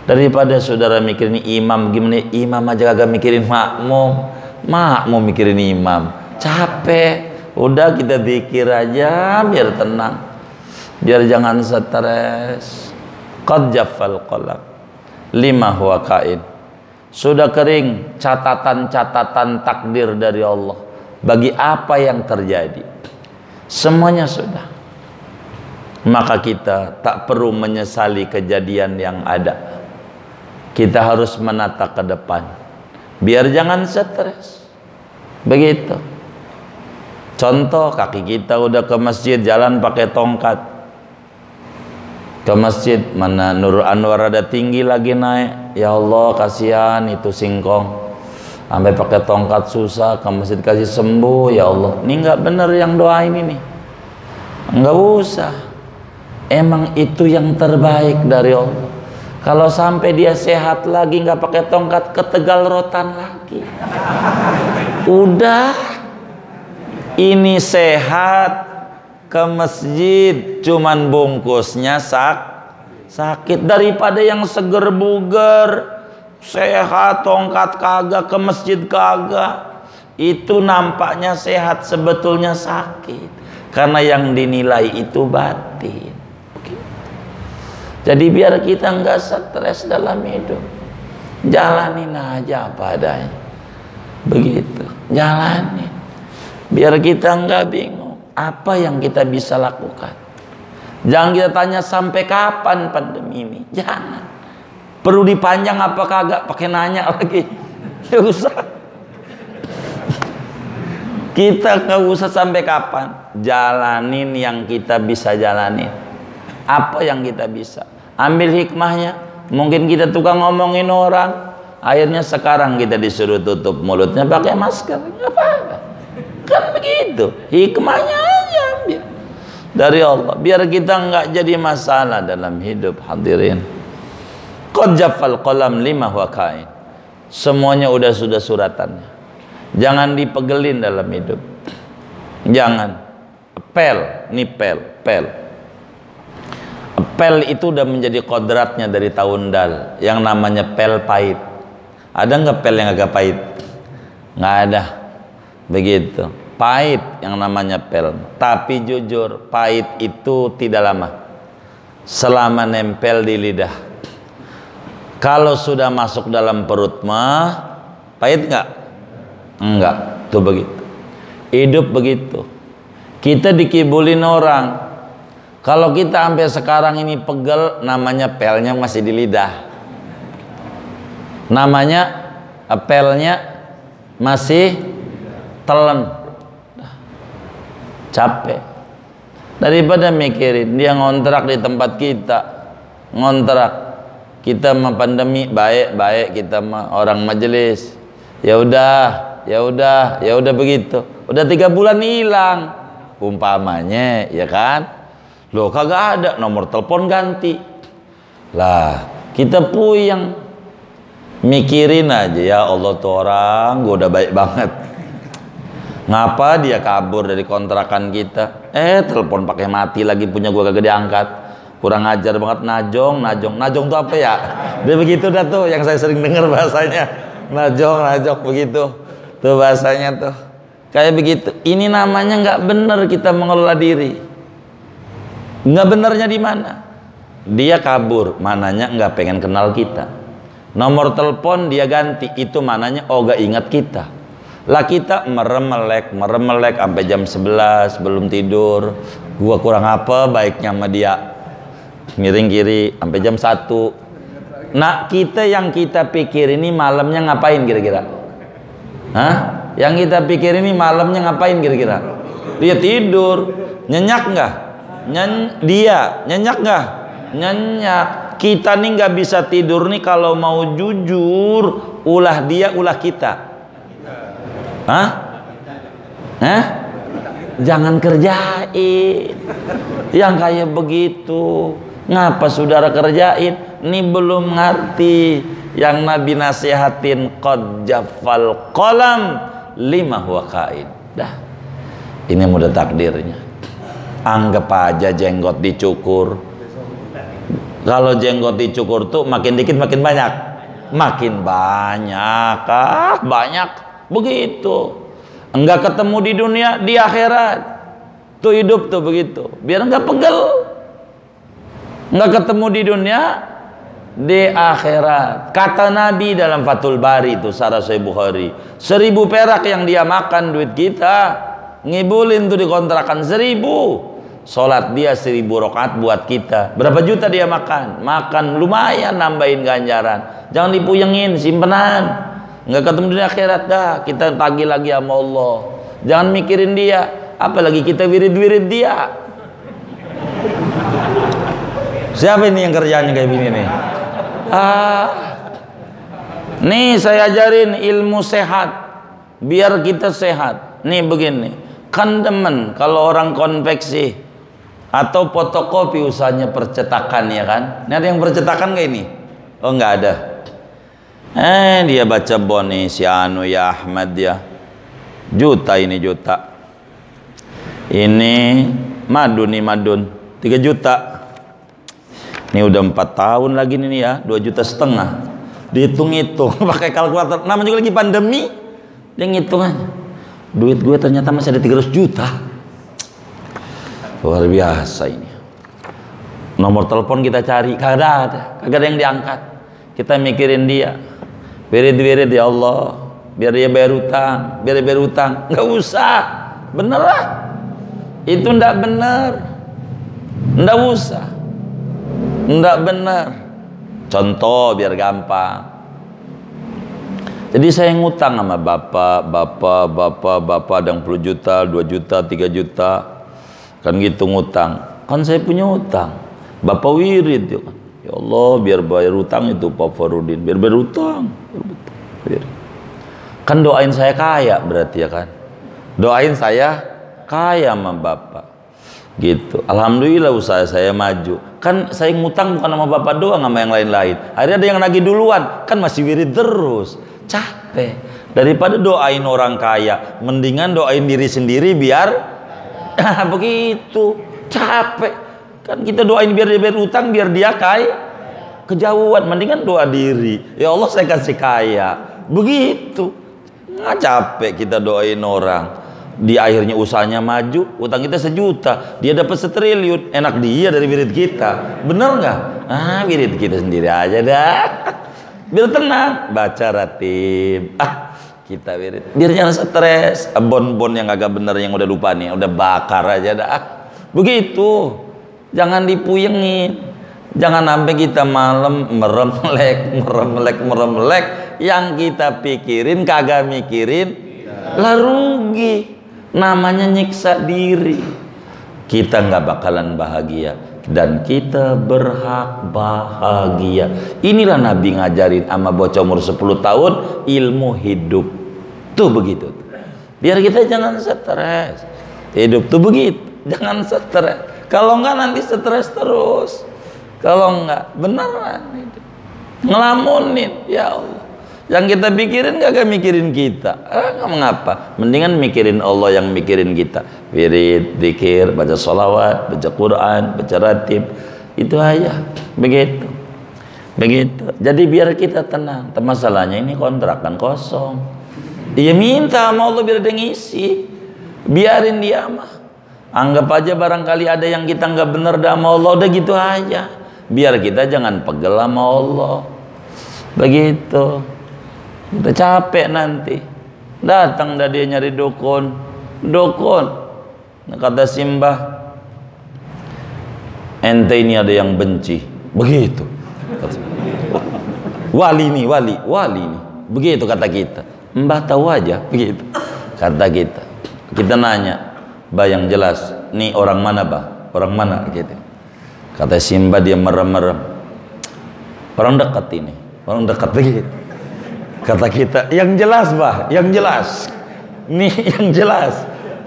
Daripada saudara mikirin imam, gimana imam aja kagak mikirin makmum. Makmum mikirin imam, capek. Udah kita pikir aja biar tenang, biar jangan stres. Qad jaffal qalam lima huwa kain. Sudah kering catatan-catatan takdir dari Allah bagi apa yang terjadi. Semuanya sudah. maka kita tak perlu menyesali kejadian yang ada. Kita harus menata ke depan biar jangan stres. Begitu. Contoh, kaki kita udah ke masjid jalan pakai tongkat. Ke masjid, mana Nurul Anwar ada tinggi lagi naik. Ya Allah, kasihan itu singkong. Sampai pakai tongkat susah, ke masjid kasih sembuh. Ya Allah, ini nggak bener yang doain ini. Nggak usah. Emang itu yang terbaik dari Allah. Kalau sampai dia sehat lagi nggak pakai tongkat, ke Tegal Rotan lagi. Udah, ini sehat ke masjid, cuman bungkusnya sakit. Daripada yang seger buger, sehat tongkat kagak, ke masjid kagak. Itu nampaknya sehat, sebetulnya sakit. Karena yang dinilai itu batin. Jadi biar kita nggak stres dalam hidup, jalanin aja apa adanya. Begitu, jalanin. Biar kita nggak bingung apa yang kita bisa lakukan. Jangan kita tanya sampai kapan pandemi ini. Jangan. Perlu dipanjang apa kagak? Pakai nanya lagi. Nggak usah. Kita nggak usah sampai kapan. Jalanin yang kita bisa jalanin. Apa yang kita bisa. Ambil hikmahnya. Mungkin kita tukang ngomongin orang, akhirnya sekarang kita disuruh tutup mulutnya pakai masker. Apa-apa. Kan begitu. Hikmahnya aja ambil dari Allah. Biar kita nggak jadi masalah dalam hidup, hadirin. Qad jaffal qalam lima huwa kain. Semuanya sudah suratannya. Jangan dipegelin dalam hidup. Jangan. Pel, ini pel. Pel itu udah menjadi kodratnya dari tahun dal, yang namanya pel pahit. Ada nggak pel yang agak pahit? Nggak ada. Begitu. Pahit yang namanya pel. Tapi jujur, pahit itu tidak lama. Selama nempel di lidah. Kalau sudah masuk dalam perut mah, pahit nggak? Enggak. Tuh begitu. Hidup begitu. Kita dikibulin orang. Kalau kita sampai sekarang ini pegel, namanya pelnya masih di lidah. Namanya pelnya masih telan. Capek. Daripada mikirin dia ngontrak di tempat kita. Ngontrak. Kita mah pandemi baik kita mah orang majelis. Ya udah begitu. Udah 3 bulan hilang. Umpamanya, ya kan? Loh kagak ada, nomor telepon ganti. Lah, kita puyeng. Mikirin aja, ya Allah tuh orang, gue udah baik banget. Ngapa dia kabur dari kontrakan kita? Telepon pakai mati lagi, punya gue kagak diangkat. Kurang ajar banget. Najong tuh apa ya? Dia begitu dah tuh, yang saya sering dengar bahasanya. Najong begitu. Tuh bahasanya tuh. Kayak begitu. Ini namanya nggak bener kita mengelola diri. Nggak benernya di mana? Dia kabur, mananya nggak pengen kenal kita. Nomor telepon dia ganti, itu mananya gak ingat kita. Lah kita meremelek sampai jam 11 belum tidur. Gua kurang apa baiknya sama dia. Miring kiri sampai jam 1. Nah, kita yang kita pikir ini malamnya ngapain kira-kira? Hah? Yang kita pikir ini malamnya ngapain kira-kira? Dia tidur. Nyenyak nggak? Dia nyenyak nggak? Nyenyak. Kita nih nggak bisa tidur nih kalau mau jujur, ulah dia ulah kita. Hah? Jangan kerjain yang kayak begitu. Ngapa saudara kerjain? Ini belum ngerti yang Nabi nasihatin. Qad jaffal qalam lima huwa kain. Dah, ini udah takdirnya. Anggap aja jenggot dicukur. Kalau jenggot dicukur tuh makin dikit makin banyak. Makin banyak. Banyak. Begitu. Enggak ketemu di dunia, di akhirat. Tuh hidup tuh begitu. Biar enggak pegel. Enggak ketemu di dunia, di akhirat. Kata Nabi dalam Fathul Bari itu, Sarah Sahih Bukhari, 1000 perak yang dia makan duit kita. Ngibulin tuh dikontrakan 1000. Sholat dia 1000 rakaat buat kita. Berapa juta dia makan? Makan lumayan nambahin ganjaran. Jangan dipuyengin, simpenan. Nggak ketemu di akhirat dah. Kita tagih lagi sama Allah. Jangan mikirin dia. Apalagi kita wirid-wirid dia. Siapa ini yang kerjanya kayak gini nih? Nih saya ajarin ilmu sehat. Biar kita sehat. Nih begini. Kan demen kalau orang konveksi atau fotokopi usahanya percetakan, ya kan? Ini ada yang percetakan gak ini? Oh nggak ada. Dia baca bon nih si Anu ya Ahmad ya. Juta ini juta. Ini madun nih madun 3 juta. Ini udah 4 tahun lagi nih ya, 2,5 juta. Dihitung-hitung pakai kalkulator. Namanya juga lagi pandemi. Dia ngitung aja. Duit gue ternyata masih ada 300 juta. Luar biasa ini. Nomor telepon kita cari, kagak ada yang diangkat. Kita mikirin dia. Wirid-wirid ya Allah, biar dia bayar utang, nggak usah. Bener lah. Itu ndak bener. Ndak usah. Ndak bener. Contoh biar gampang. Jadi saya ngutang sama bapak ada yang 10 juta, 2 juta, 3 juta. Kan gitu ngutang. Kan saya punya utang. Bapak wirid ya kan. Ya Allah biar bayar utang itu Pak Farudin. Biar bayar utang. Kan doain saya kaya berarti ya kan. Doain saya kaya sama bapak. Gitu. Alhamdulillah usaha saya maju. Kan saya ngutang bukan sama bapak doang, sama yang lain-lain. Akhirnya ada yang nagih duluan. Kan masih wirid terus. Capek. Daripada doain orang kaya, mendingan doain diri sendiri biar begitu. Capek. Kan kita doain biar dia bayar utang, biar dia kaya. Kejauhan, mendingan doa diri. Ya Allah saya kasih kaya. Begitu. Nggak capek kita doain orang. Di akhirnya usahanya maju, utang kita 1 juta, dia dapat 1 triliun. Enak dia dari wirid kita. Bener nggak? Wirid kita sendiri aja dah. Biar tenang, baca ratib. Kita wirid. Biar jangan stres. Bon-bon yang agak bener yang udah lupa nih, udah bakar aja dah. Begitu. Jangan dipuyengin. Jangan sampai kita malam meremlek. Yang kita pikirin kagak mikirin, lah rugi. Namanya nyiksa diri. Kita nggak bakalan bahagia. Dan kita berhak bahagia. Inilah Nabi ngajarin sama bocah umur 10 tahun ilmu hidup. Tuh begitu. Biar kita jangan stres. Hidup tuh begitu. Jangan stres. Kalau enggak nanti stres terus. Kalau enggak beneran itu. Ngelamunin ya Allah. Yang kita pikirin gak mikirin kita. Mengapa? Mendingan mikirin Allah yang mikirin kita. Wirid, zikir, baca sholawat, baca Quran, baca ratib. Itu aja. Begitu. Begitu. Jadi biar kita tenang. Masalahnya ini kontrakan kosong. Dia minta sama Allah biar dia ngisi. Biarin dia mah. Anggap aja barangkali ada yang kita nggak bener sama Allah. Udah gitu aja. Biar kita jangan pegel sama Allah. Begitu. Kita capek nanti. Datang dah dia nyari dukun. Kata Simbah, ente ini ada yang benci. Begitu. Wali nih. Begitu kata kita. Mbah tahu aja. Begitu. Kata kita. Kita nanya, bah yang jelas. Nih orang mana bah? Orang mana? Gitu. Kata Simbah dia merem-merem. Orang dekat ini. Orang dekat begitu. Kata kita, yang jelas bah, yang jelas. Nih yang jelas.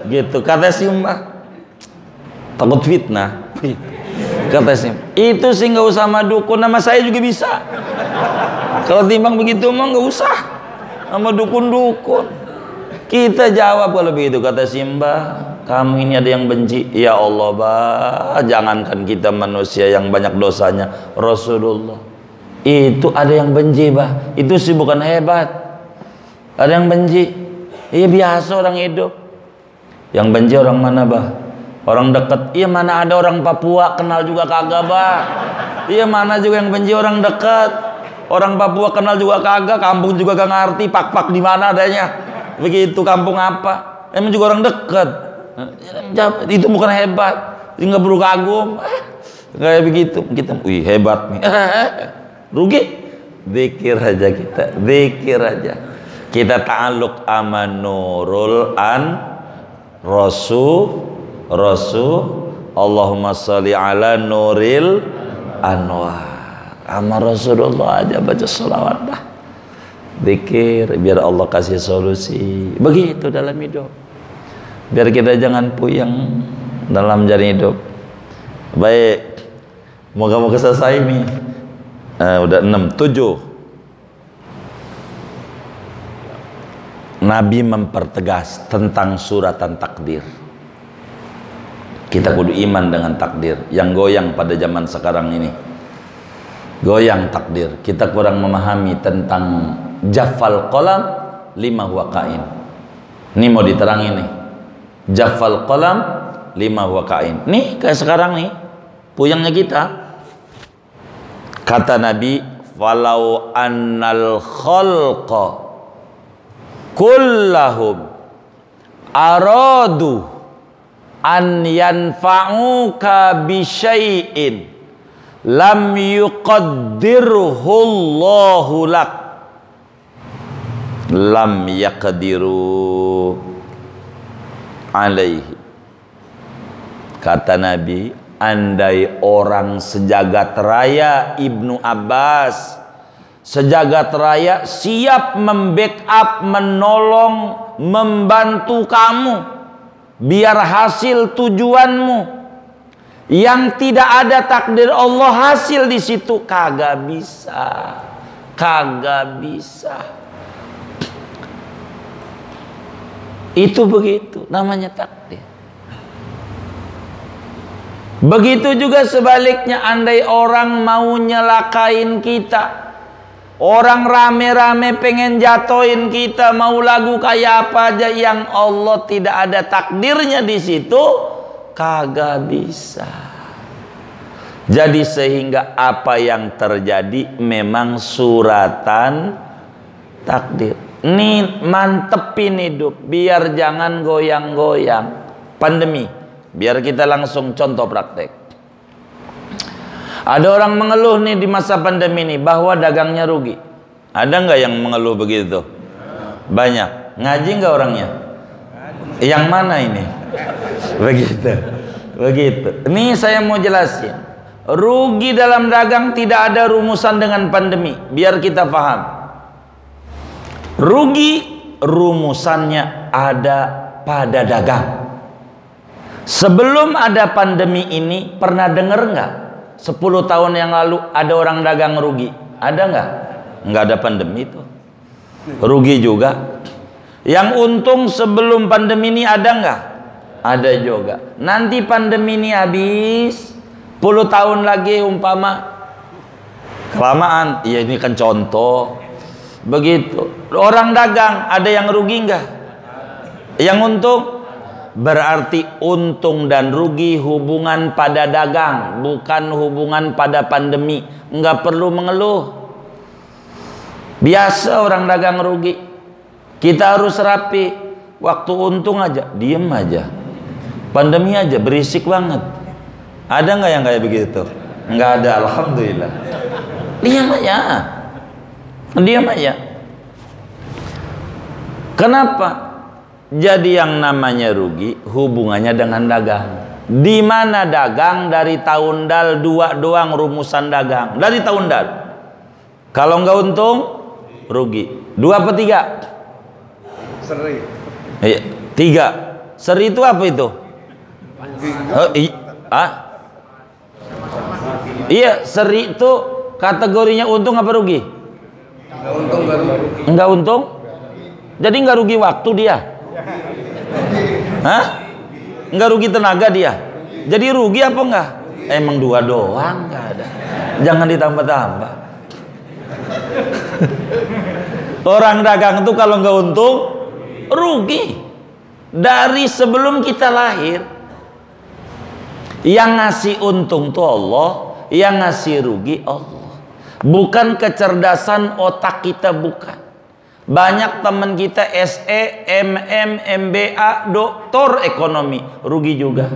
Gitu. Kata Simbah, takut fitnah. Kata Simbah, itu sih nggak usah sama dukun, nama saya juga bisa. Kalau timbang begitu mah nggak usah sama dukun-dukun. Kita jawab kalau begitu. Kata Simbah, kamu ini ada yang benci. Ya Allah bah, jangankan kita manusia yang banyak dosanya, Rasulullah itu ada yang benci bah. Itu sih bukan hebat. Ada yang benci. Iya biasa orang hidup. Yang benci orang mana bah? Orang dekat. Iya mana ada orang Papua kenal juga kagak bah. Iya mana juga yang benci orang dekat. Orang Papua kenal juga kagak. Kampung juga gak ngerti pak-pak di mana adanya. Begitu kampung apa? Emang juga orang dekat. Itu bukan hebat. nggak perlu kagum. Kayak begitu kita, wih hebat nih. Rugi. Zikir aja kita, zikir aja. Kita ta'alluq amanurul rasul. Allahumma sholli ala nuril anwar. Sama Rasulullah aja baca sholawat dah. Zikir biar Allah kasih solusi. Begitu dalam hidup. Biar kita jangan puyeng dalam jalan hidup. Baik. Moga-moga selesai nih. Udah 6, 7. Nabi mempertegas tentang suratan takdir. Kita kudu iman dengan takdir yang goyang pada zaman sekarang ini. Goyang takdir. Kita kurang memahami tentang jaffal qalam lima huwa kain. Ini mau diterangin nih. Jaffal qalam lima huwa kain. Nih kayak sekarang nih. Puyengnya kita. Kata Nabi, "Walau annal khalqa kullahum aradu an yanfa'uka bi syai'in lam yuqaddirhu Allahu lak lam yaqdiru alaihi." Kata Nabi, andai orang sejagat raya Ibnu Abbas, sejagat raya siap membackup, menolong, membantu kamu biar hasil tujuanmu yang tidak ada takdir Allah hasil di situ, kagak bisa, kagak bisa. Itu begitu namanya takdir. Begitu juga sebaliknya, andai orang mau nyelakain kita, orang rame-rame pengen jatoin kita, mau lagu kayak apa aja yang Allah tidak ada takdirnya di situ, kagak bisa. Jadi sehingga apa yang terjadi memang suratan takdir. Nih mantepin hidup biar jangan goyang-goyang. Pandemi. Biar kita langsung contoh praktek. Ada orang mengeluh nih di masa pandemi ini bahwa dagangnya rugi. Ada nggak yang mengeluh begitu? Banyak. Ngaji nggak orangnya? Yang mana ini? Begitu. Begitu. Ini saya mau jelasin. Rugi dalam dagang tidak ada rumusan dengan pandemi. Biar kita paham. Rugi rumusannya ada pada dagang. Sebelum ada pandemi ini, pernah dengar nggak? 10 tahun yang lalu ada orang dagang rugi. Ada nggak? Nggak ada pandemi itu. Rugi juga. Yang untung sebelum pandemi ini ada nggak? Ada juga. Nanti pandemi ini habis, 10 tahun lagi umpama kelamaan. Ya ini kan contoh. Begitu. Orang dagang ada yang rugi nggak? Yang untung? Berarti untung dan rugi hubungan pada dagang, bukan hubungan pada pandemi. Enggak perlu mengeluh. Biasa orang dagang rugi. Kita harus rapi. Waktu untung aja, diem aja. Pandemi aja berisik banget. Ada nggak yang kayak begitu? Nggak ada, alhamdulillah. Diam aja. Diam aja. Kenapa? Jadi yang namanya rugi hubungannya dengan dagang. Di mana dagang dari tahun dal 2 doang rumusan dagang. Dari tahun dal. Kalau nggak untung rugi. 2 apa 3? Seri. 3. Seri itu apa itu? Iya, seri itu kategorinya untung apa rugi? Nggak untung, nggak rugi. Nggak untung? Jadi nggak rugi waktu dia? Hah? Nggak rugi tenaga dia? Jadi rugi apa enggak? Emang 2 doang, nggak ada. Jangan ditambah-tambah. Orang dagang itu kalau nggak untung rugi. Dari sebelum kita lahir, yang ngasih untung tuh Allah, yang ngasih rugi Allah. Bukan kecerdasan otak kita, bukan. Banyak teman kita SE, MM, MBA, doktor ekonomi, rugi juga.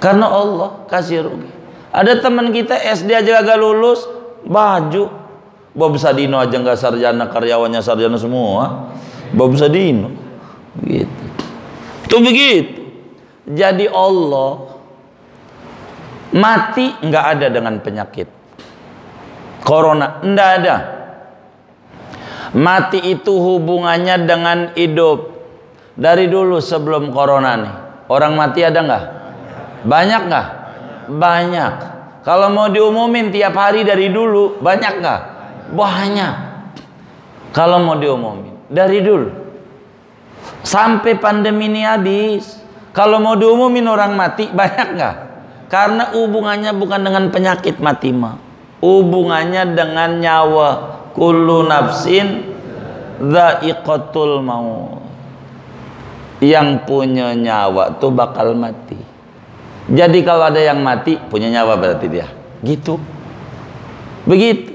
Karena Allah kasih rugi. Ada teman kita SD aja gak lulus, baju Bob Sadino aja nggak sarjana, karyawannya sarjana semua. Bob Sadino begitu. Itu begitu. Jadi Allah mati nggak ada dengan penyakit corona, nggak ada. Mati itu hubungannya dengan hidup. Dari dulu sebelum corona nih, orang mati ada nggak? Banyak nggak? Banyak. Kalau mau diumumin tiap hari dari dulu, banyak nggak? Banyak. Kalau mau diumumin dari dulu sampai pandemi ini habis, kalau mau diumumin orang mati, banyak nggak? Karena hubungannya bukan dengan penyakit mati mah, hubungannya dengan nyawa. Kullu nafsin dha'iqatul maut. Yang punya nyawa tuh bakal mati. Jadi kalau ada yang mati punya nyawa berarti dia gitu, begitu.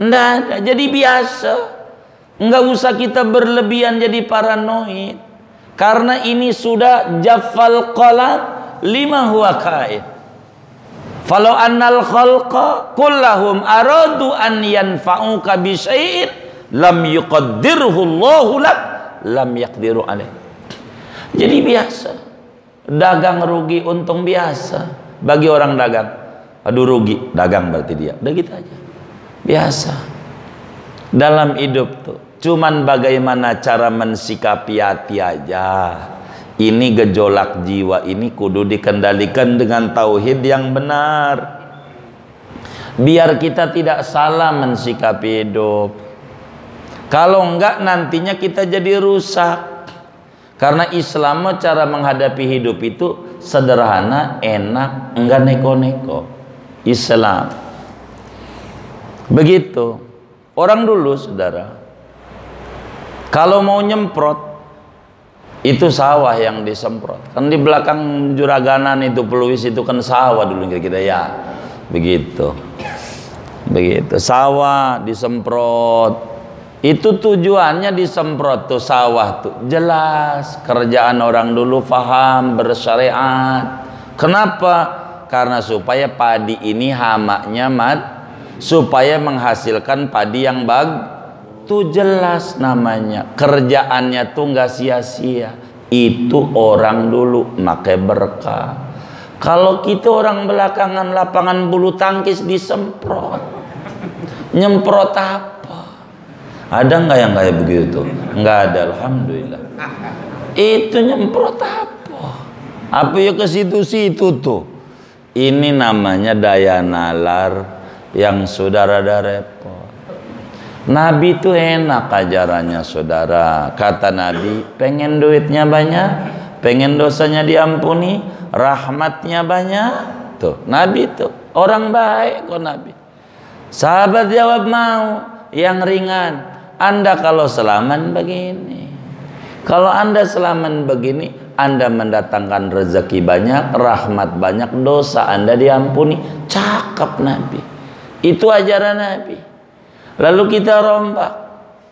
Nggak ada, jadi biasa. Nggak usah kita berlebihan jadi paranoid, karena ini sudah jaffal qalam lima huwa kain. Falau annal khalqa kullahum aradu an yanfa'uka bi syai'in lam yuqaddirhu Allahu lak lam yaqdiru alaih. Jadi biasa. Dagang rugi untung biasa bagi orang dagang. Aduh rugi, dagang berarti dia. Udah gitu aja. Biasa. Dalam hidup tuh cuman bagaimana cara mensikapi hati aja. Ini gejolak jiwa ini kudu dikendalikan dengan tauhid yang benar, biar kita tidak salah mensikapi hidup. Kalau enggak nantinya kita jadi rusak. Karena Islam cara menghadapi hidup itu sederhana, enak, enggak neko-neko. Islam begitu. Orang dulu saudara, kalau mau nyemprot itu sawah yang disemprot. Kan di belakang Juraganan itu Peluis itu kan sawah dulu kira-kira ya. Begitu. Begitu. Sawah disemprot. Itu tujuannya disemprot tuh sawah tuh. Jelas kerjaan orang dulu faham bersyariat. Kenapa? Karena supaya padi ini hamaknya supaya menghasilkan padi yang bagus. Itu jelas namanya. Kerjaannya tuh nggak sia-sia. Itu orang dulu makai berkah. Kalau kita orang belakangan lapangan bulu tangkis disemprot, nyemprot apa? Ada nggak yang kayak begitu? Nggak ada, alhamdulillah. Itu nyemprot apa? Apa ya ke situ-situ tuh? Ini namanya daya nalar yang sudah rada repot. Nabi itu enak ajarannya saudara. Kata Nabi, pengen duitnya banyak, pengen dosanya diampuni, rahmatnya banyak. Tuh, Nabi tuh orang baik kok Nabi. Sahabat jawab mau, yang ringan. Anda kalau selaman begini, kalau Anda selaman begini, Anda mendatangkan rezeki banyak, rahmat banyak, dosa Anda diampuni. Cakep Nabi. Itu ajaran Nabi. Lalu kita rombak,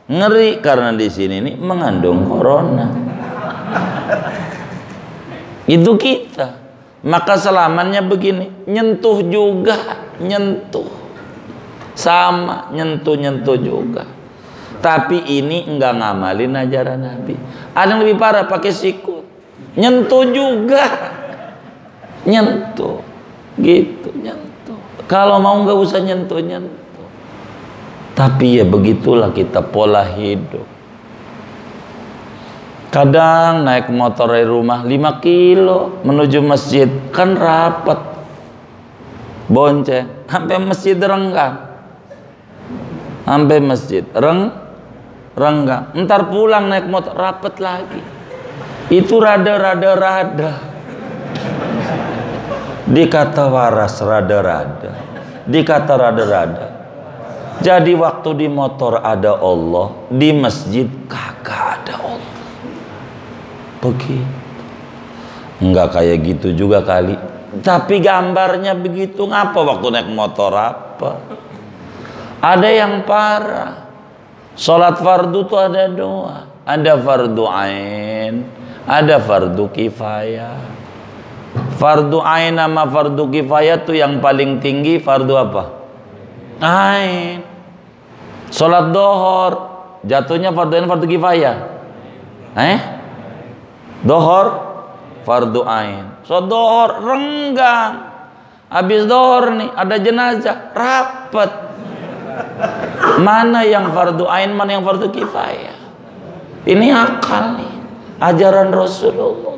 ngeri karena di sini nih mengandung corona. Itu kita. Maka selamannya begini, nyentuh juga, nyentuh. Sama, nyentuh-nyentuh juga. Tapi ini enggak ngamalin ajaran Nabi. Ada yang lebih parah pakai sikut. Nyentuh juga. Nyentuh. Gitu, nyentuh. Kalau mau enggak usah nyentuh-nyentuh. Tapi ya begitulah kita pola hidup. Kadang naik motor dari rumah 5 kilo menuju masjid, kan rapat. Bonceng sampai masjid Renggang. Sampai masjid Renggang. Ntar pulang naik motor rapat lagi. Itu rada. Dikata waras rada-rada. Dikata rada-rada. Jadi waktu di motor ada Allah, di masjid kagak ada Allah. Begitu. Enggak kayak gitu juga kali. Tapi gambarnya begitu. Ngapa waktu naik motor apa? Ada yang parah. Sholat fardu tuh ada 2. Ada fardu ain, ada fardu kifayah. Fardu ain sama fardu kifayah tuh yang paling tinggi fardu apa? Ain. Salat dohor jatuhnya fardu ain fardu kifayah. Dohor fardu ain. So dohor renggang. Habis dohor nih ada jenazah rapat. Mana yang fardu ain, mana yang fardu kifayah? Ini akal nih. Ajaran Rasulullah.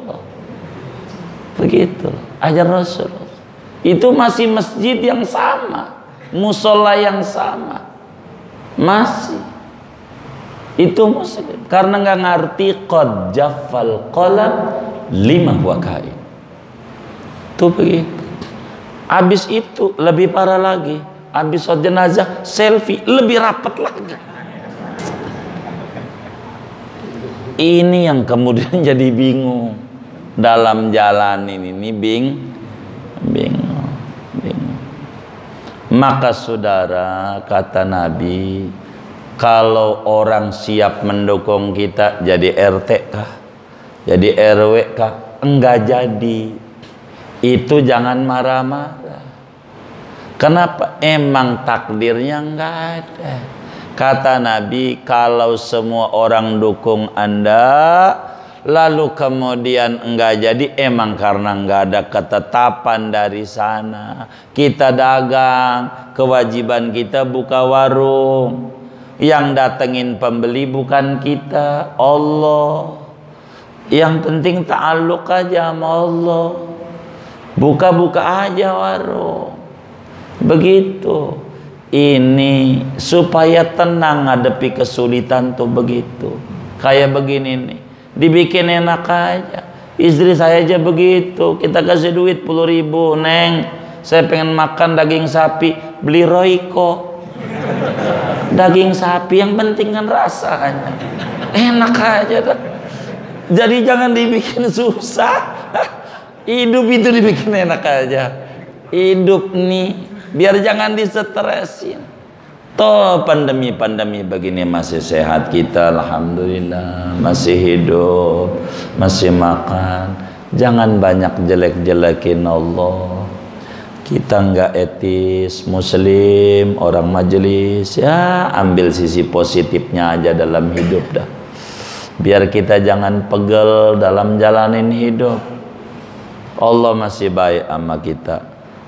Begitu, ajaran Rasulullah. Itu masih masjid yang sama, musola yang sama. Masih. Itu muslim karena nggak ngerti qad jaffal qalam lima wakain. Itu begitu. Habis itu lebih parah lagi. Habis sholat jenazah selfie lebih rapat lagi. Ini yang kemudian jadi bingung dalam jalan ini bingung. Maka saudara, kata Nabi, kalau orang siap mendukung kita jadi RT kah, jadi RW kah, enggak jadi. Itu jangan marah-marah. Kenapa? Emang takdirnya enggak ada. Kata Nabi, kalau semua orang dukung Anda, lalu kemudian enggak jadi, emang karena enggak ada ketetapan dari sana. Kita dagang, kewajiban kita buka warung. Yang datengin pembeli bukan kita, Allah. Yang penting ta'alluq aja sama Allah. Buka-buka aja warung. Begitu. Ini supaya tenang ngadepi kesulitan tuh begitu. Kayak begini nih, dibikin enak aja. Istri saya aja begitu, kita kasih duit 10.000, Neng, saya pengen makan daging sapi, beli Royco. Daging sapi yang penting kan rasanya. Enak aja dah. Jadi jangan dibikin susah. Hidup itu dibikin enak aja. Hidup nih biar jangan disetresin. Toh pandemi-pandemi begini masih sehat kita, alhamdulillah, masih hidup, masih makan. Jangan banyak jelek-jelekin Allah. Kita nggak etis, muslim, orang majelis, ya ambil sisi positifnya aja dalam hidup dah. Biar kita jangan pegel dalam jalanin hidup. Allah masih baik sama kita.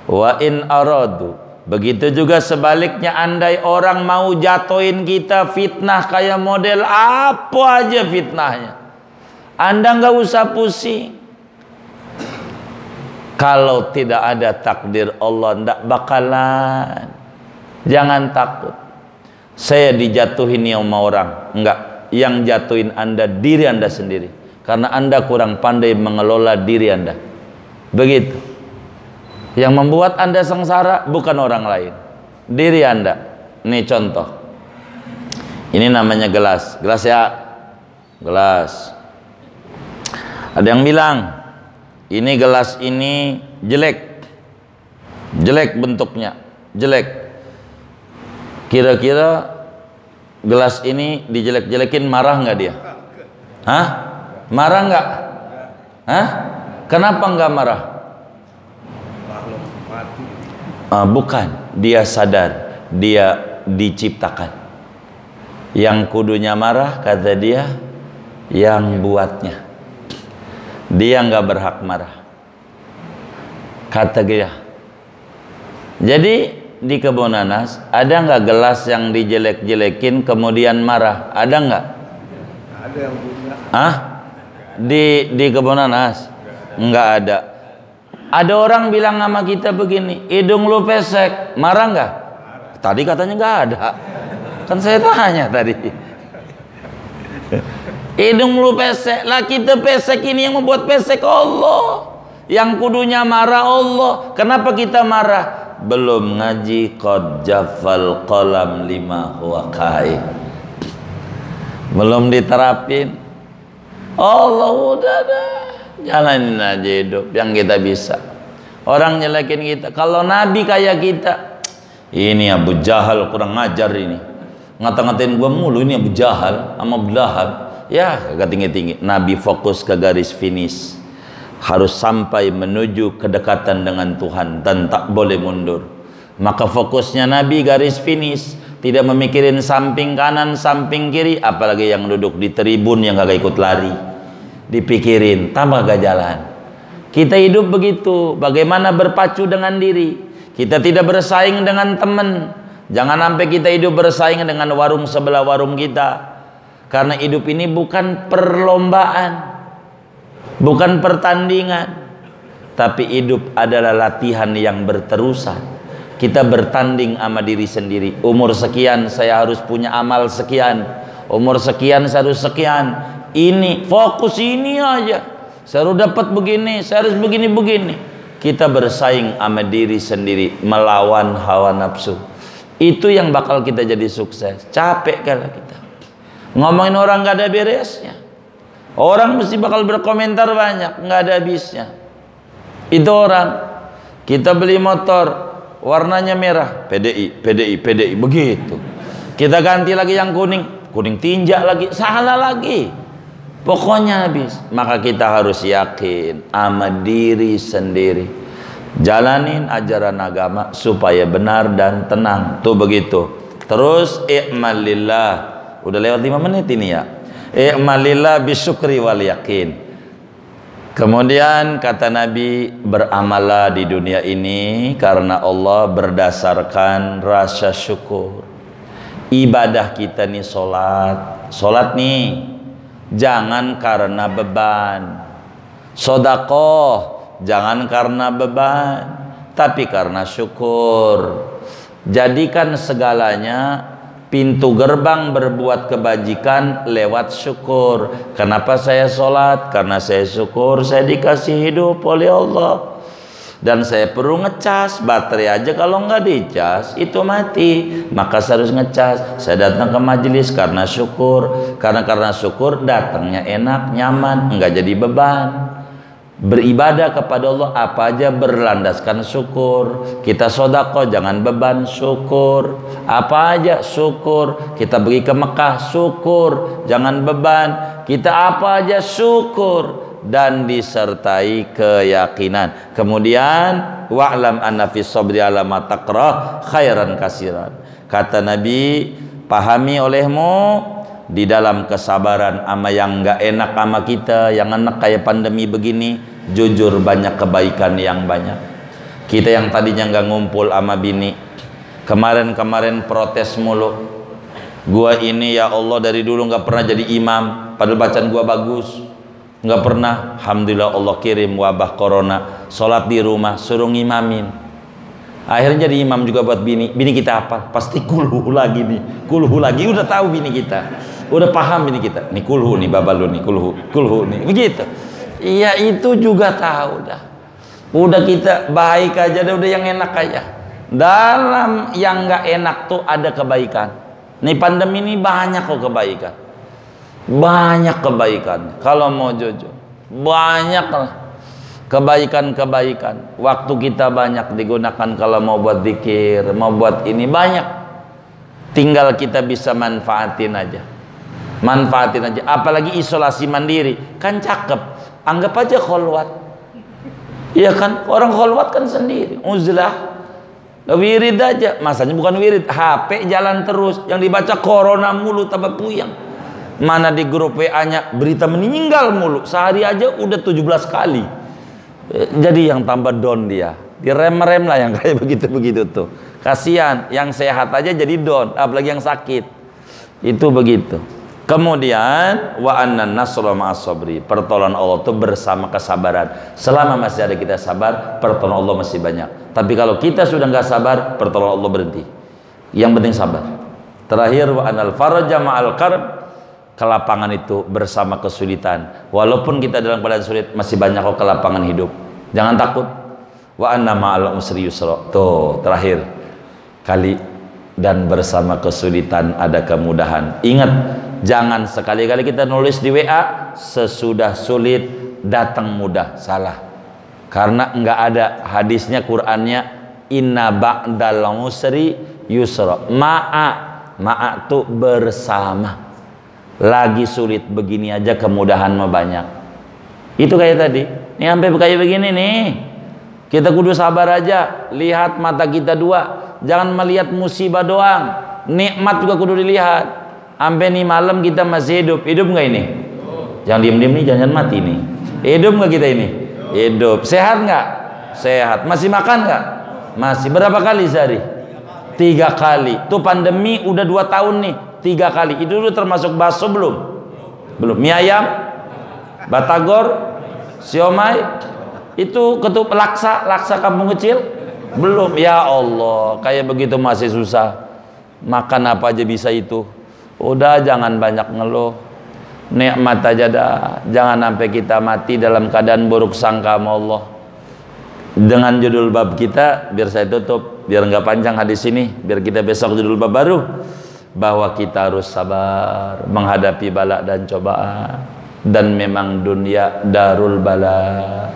Wa in aradu, begitu juga sebaliknya, andai orang mau jatuhin kita fitnah kayak model apa aja fitnahnya, Anda nggak usah pusing. Kalau tidak ada takdir Allah, ndak bakalan. Jangan takut. Saya dijatuhin sama orang, enggak. Yang jatuhin Anda diri Anda sendiri, karena Anda kurang pandai mengelola diri Anda. Begitu. Yang membuat Anda sengsara bukan orang lain, diri Anda. Ini contoh. Ini namanya gelas. Gelas ya. Gelas. Ada yang bilang, ini gelas ini jelek. Jelek bentuknya. Jelek. Kira-kira gelas ini dijelek-jelekin marah nggak dia? Hah? Marah nggak? Hah? Kenapa nggak marah? Bukan, dia sadar dia diciptakan. Yang kudunya marah, kata dia, yang buatnya. Dia nggak berhak marah, kata dia. Jadi di Kebun Nanas ada nggak gelas yang dijelek-jelekin kemudian marah? Ada nggak? Ada yang punya. Di Kebun Nanas nggak ada. Ada orang bilang sama kita begini, hidung lu pesek, marah nggak? Tadi katanya nggak ada. Kan saya tanya tadi. Hidung lu pesek, lah kita pesek, ini yang membuat pesek Allah. Yang kudunya marah Allah. Kenapa kita marah? Belum ngaji qad jaffal qalam lima huwa qaid. Belum diterapin. Allah udah dah. Jalanin aja hidup yang kita bisa. Orang nyelekin kita. Kalau Nabi kayak kita, ini Abu Jahal kurang ngajar ini. Ngata-ngatain gua mulu, ini Abu Jahal sama Abu Lahab. Ya, kagak tinggi-tinggi. Nabi fokus ke garis finish. harus sampai menuju kedekatan dengan Tuhan dan tak boleh mundur. Maka fokusnya Nabi garis finish, tidak memikirin samping kanan, samping kiri, apalagi yang duduk di tribun yang gak ikut lari. Dipikirin, tambah gak jalan. Kita hidup begitu, bagaimana berpacu dengan diri. Kita tidak bersaing dengan teman. Jangan sampai kita hidup bersaing dengan warung sebelah warung kita. Karena hidup ini bukan perlombaan, bukan pertandingan, tapi hidup adalah latihan yang berterusan. Kita bertanding sama diri sendiri. Umur sekian saya harus punya amal sekian, umur sekian saya harus sekian. Ini fokus ini aja, saya harus dapat begini, saya harus begini. Kita bersaing sama diri sendiri, melawan hawa nafsu. Itu yang bakal kita jadi sukses. Capek kalau kita ngomongin orang gak ada beresnya. Orang mesti bakal berkomentar banyak, nggak ada habisnya. Itu orang. Kita beli motor warnanya merah, PDI begitu. Kita ganti lagi yang kuning tinja lagi, salah lagi. Pokoknya habis. Maka kita harus yakin sama diri sendiri. Jalanin ajaran agama supaya benar dan tenang. Tuh begitu. Terus i'malillah. Udah lewat 5 menit ini ya. I'malillah bisyukri wal yakin. Kemudian kata Nabi, beramalah di dunia ini karena Allah berdasarkan rasa syukur. Ibadah kita nih solat nih jangan karena beban. Sodakoh jangan karena beban, tapi karena syukur. Jadikan segalanya pintu gerbang berbuat kebajikan lewat syukur. Kenapa saya sholat? Karena saya syukur saya dikasih hidup oleh Allah. Dan saya perlu ngecas baterai aja, kalau nggak dicas itu mati. Maka saya harus ngecas. Saya datang ke majelis karena syukur. Karena syukur datangnya enak, nyaman, nggak jadi beban. Beribadah kepada Allah apa aja berlandaskan syukur. Kita sodako jangan beban, syukur. Apa aja syukur. Kita pergi ke Mekah syukur, jangan beban. Kita apa aja syukur dan disertai keyakinan. Kemudian wa'lam anna fi sabri ala ma taqra khairan kasiran. Kata Nabi, pahami olehmu di dalam kesabaran ama yang enggak enak sama kita, yang enak kayak pandemi begini, jujur banyak kebaikan yang banyak. Kita yang tadinya enggak ngumpul sama bini, kemarin protes mulu. Gua ini ya Allah dari dulu enggak pernah jadi imam, padahal bacaan gua bagus. Enggak pernah. Alhamdulillah Allah kirim wabah corona, sholat di rumah suruh ngimamin. Akhirnya jadi imam juga buat bini. Bini kita apa? Pasti kulhu lagi nih, kulhu lagi. Udah tahu bini kita, udah paham bini kita. Nih kulhu nih babalu nih, kulhu nih, begitu. Iya itu juga tahu dah. Udah kita baik aja, udah yang enak aja. Dalam yang nggak enak tuh ada kebaikan. Nih pandemi ini banyak kok kebaikan. Banyak kebaikan. Kalau mau jujur, banyak lah kebaikan-kebaikan. Waktu kita banyak digunakan kalau mau buat zikir, mau buat ini banyak. Tinggal kita bisa manfaatin aja. Manfaatin aja. Apalagi isolasi mandiri, kan cakep. Anggap aja kholwat. Iya kan? Orang kholwat kan sendiri. Uzlah. Wirid aja. Masanya bukan wirid. HP jalan terus. Yang dibaca corona mulu tambah puyeng. Mana di grup WA-nya berita meninggal mulu. Sehari aja udah 17 kali. Jadi yang tambah down dia. Direm-rem lah yang kayak begitu-begitu tuh. Kasihan. Yang sehat aja jadi down. Apalagi yang sakit. Itu begitu. Kemudian wa annan nasra ma'as sabri. Pertolongan Allah itu bersama kesabaran. Selama masih ada kita sabar, pertolongan Allah masih banyak. Tapi kalau kita sudah nggak sabar, pertolongan Allah berhenti. Yang penting sabar. Terakhir wa anal faraja ma'al karb. Kelapangan itu bersama kesulitan. Walaupun kita dalam keadaan sulit, masih banyak kok kelapangan hidup. Jangan takut. Wa anna ma'al usri yusra. Tuh terakhir kali, dan bersama kesulitan ada kemudahan. Ingat, jangan sekali-kali kita nulis di WA sesudah sulit datang mudah. Salah. Karena enggak ada hadisnya, Qur'annya inna ba'dal usri yusra. Ma'a tuh bersama. Lagi sulit begini aja kemudahan mah banyak. Itu kayak tadi Ini sampai kayak begini nih. Kita kudu sabar aja. Lihat mata kita dua. Jangan melihat musibah doang. Nikmat juga kudu dilihat. Sampai nih malam kita masih hidup. Hidup nggak ini? Jangan diem-diem nih, jangan mati nih. Hidup nggak kita ini? Hidup. Sehat nggak? Sehat. Masih makan nggak? Masih. Berapa kali sehari? 3 kali. Tuh pandemi udah 2 tahun nih. 3 kali. Itu dulu termasuk bakso belum? Belum. Mie ayam, batagor, siomay, itu ketupat laksa kampung kecil belum. Ya Allah, kayak begitu masih susah. Makan apa aja bisa itu. Udah jangan banyak ngeluh. Nikmat aja dah. Jangan sampai kita mati dalam keadaan buruk sangka sama Allah. Dengan judul bab kita, biar saya tutup, biar nggak panjang hadis ini, biar kita besok judul bab baru, bahwa kita harus sabar menghadapi bala dan cobaan. Dan memang dunia darul bala.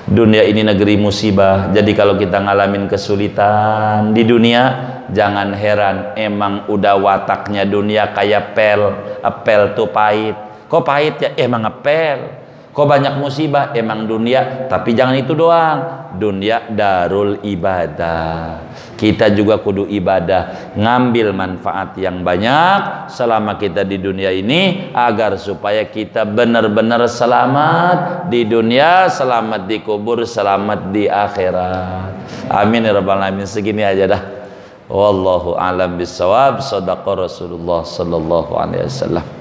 Dunia ini negeri musibah. Jadi kalau kita ngalamin kesulitan di dunia, jangan heran, emang udah wataknya dunia kayak pel. Pel tuh pahit. Kok pahit ya? Emang pel. Kok banyak musibah? Emang dunia. Tapi jangan itu doang. Dunia darul ibadah. Kita juga kudu ibadah, ngambil manfaat yang banyak selama kita di dunia ini, agar supaya kita benar-benar selamat di dunia, selamat di kubur, selamat di akhirat. Amin ya rabbal alamin. Segini aja dah. Wallahu a'lam bissawab. Shadaqa Rasulullah sallallahu alaihi wasallam.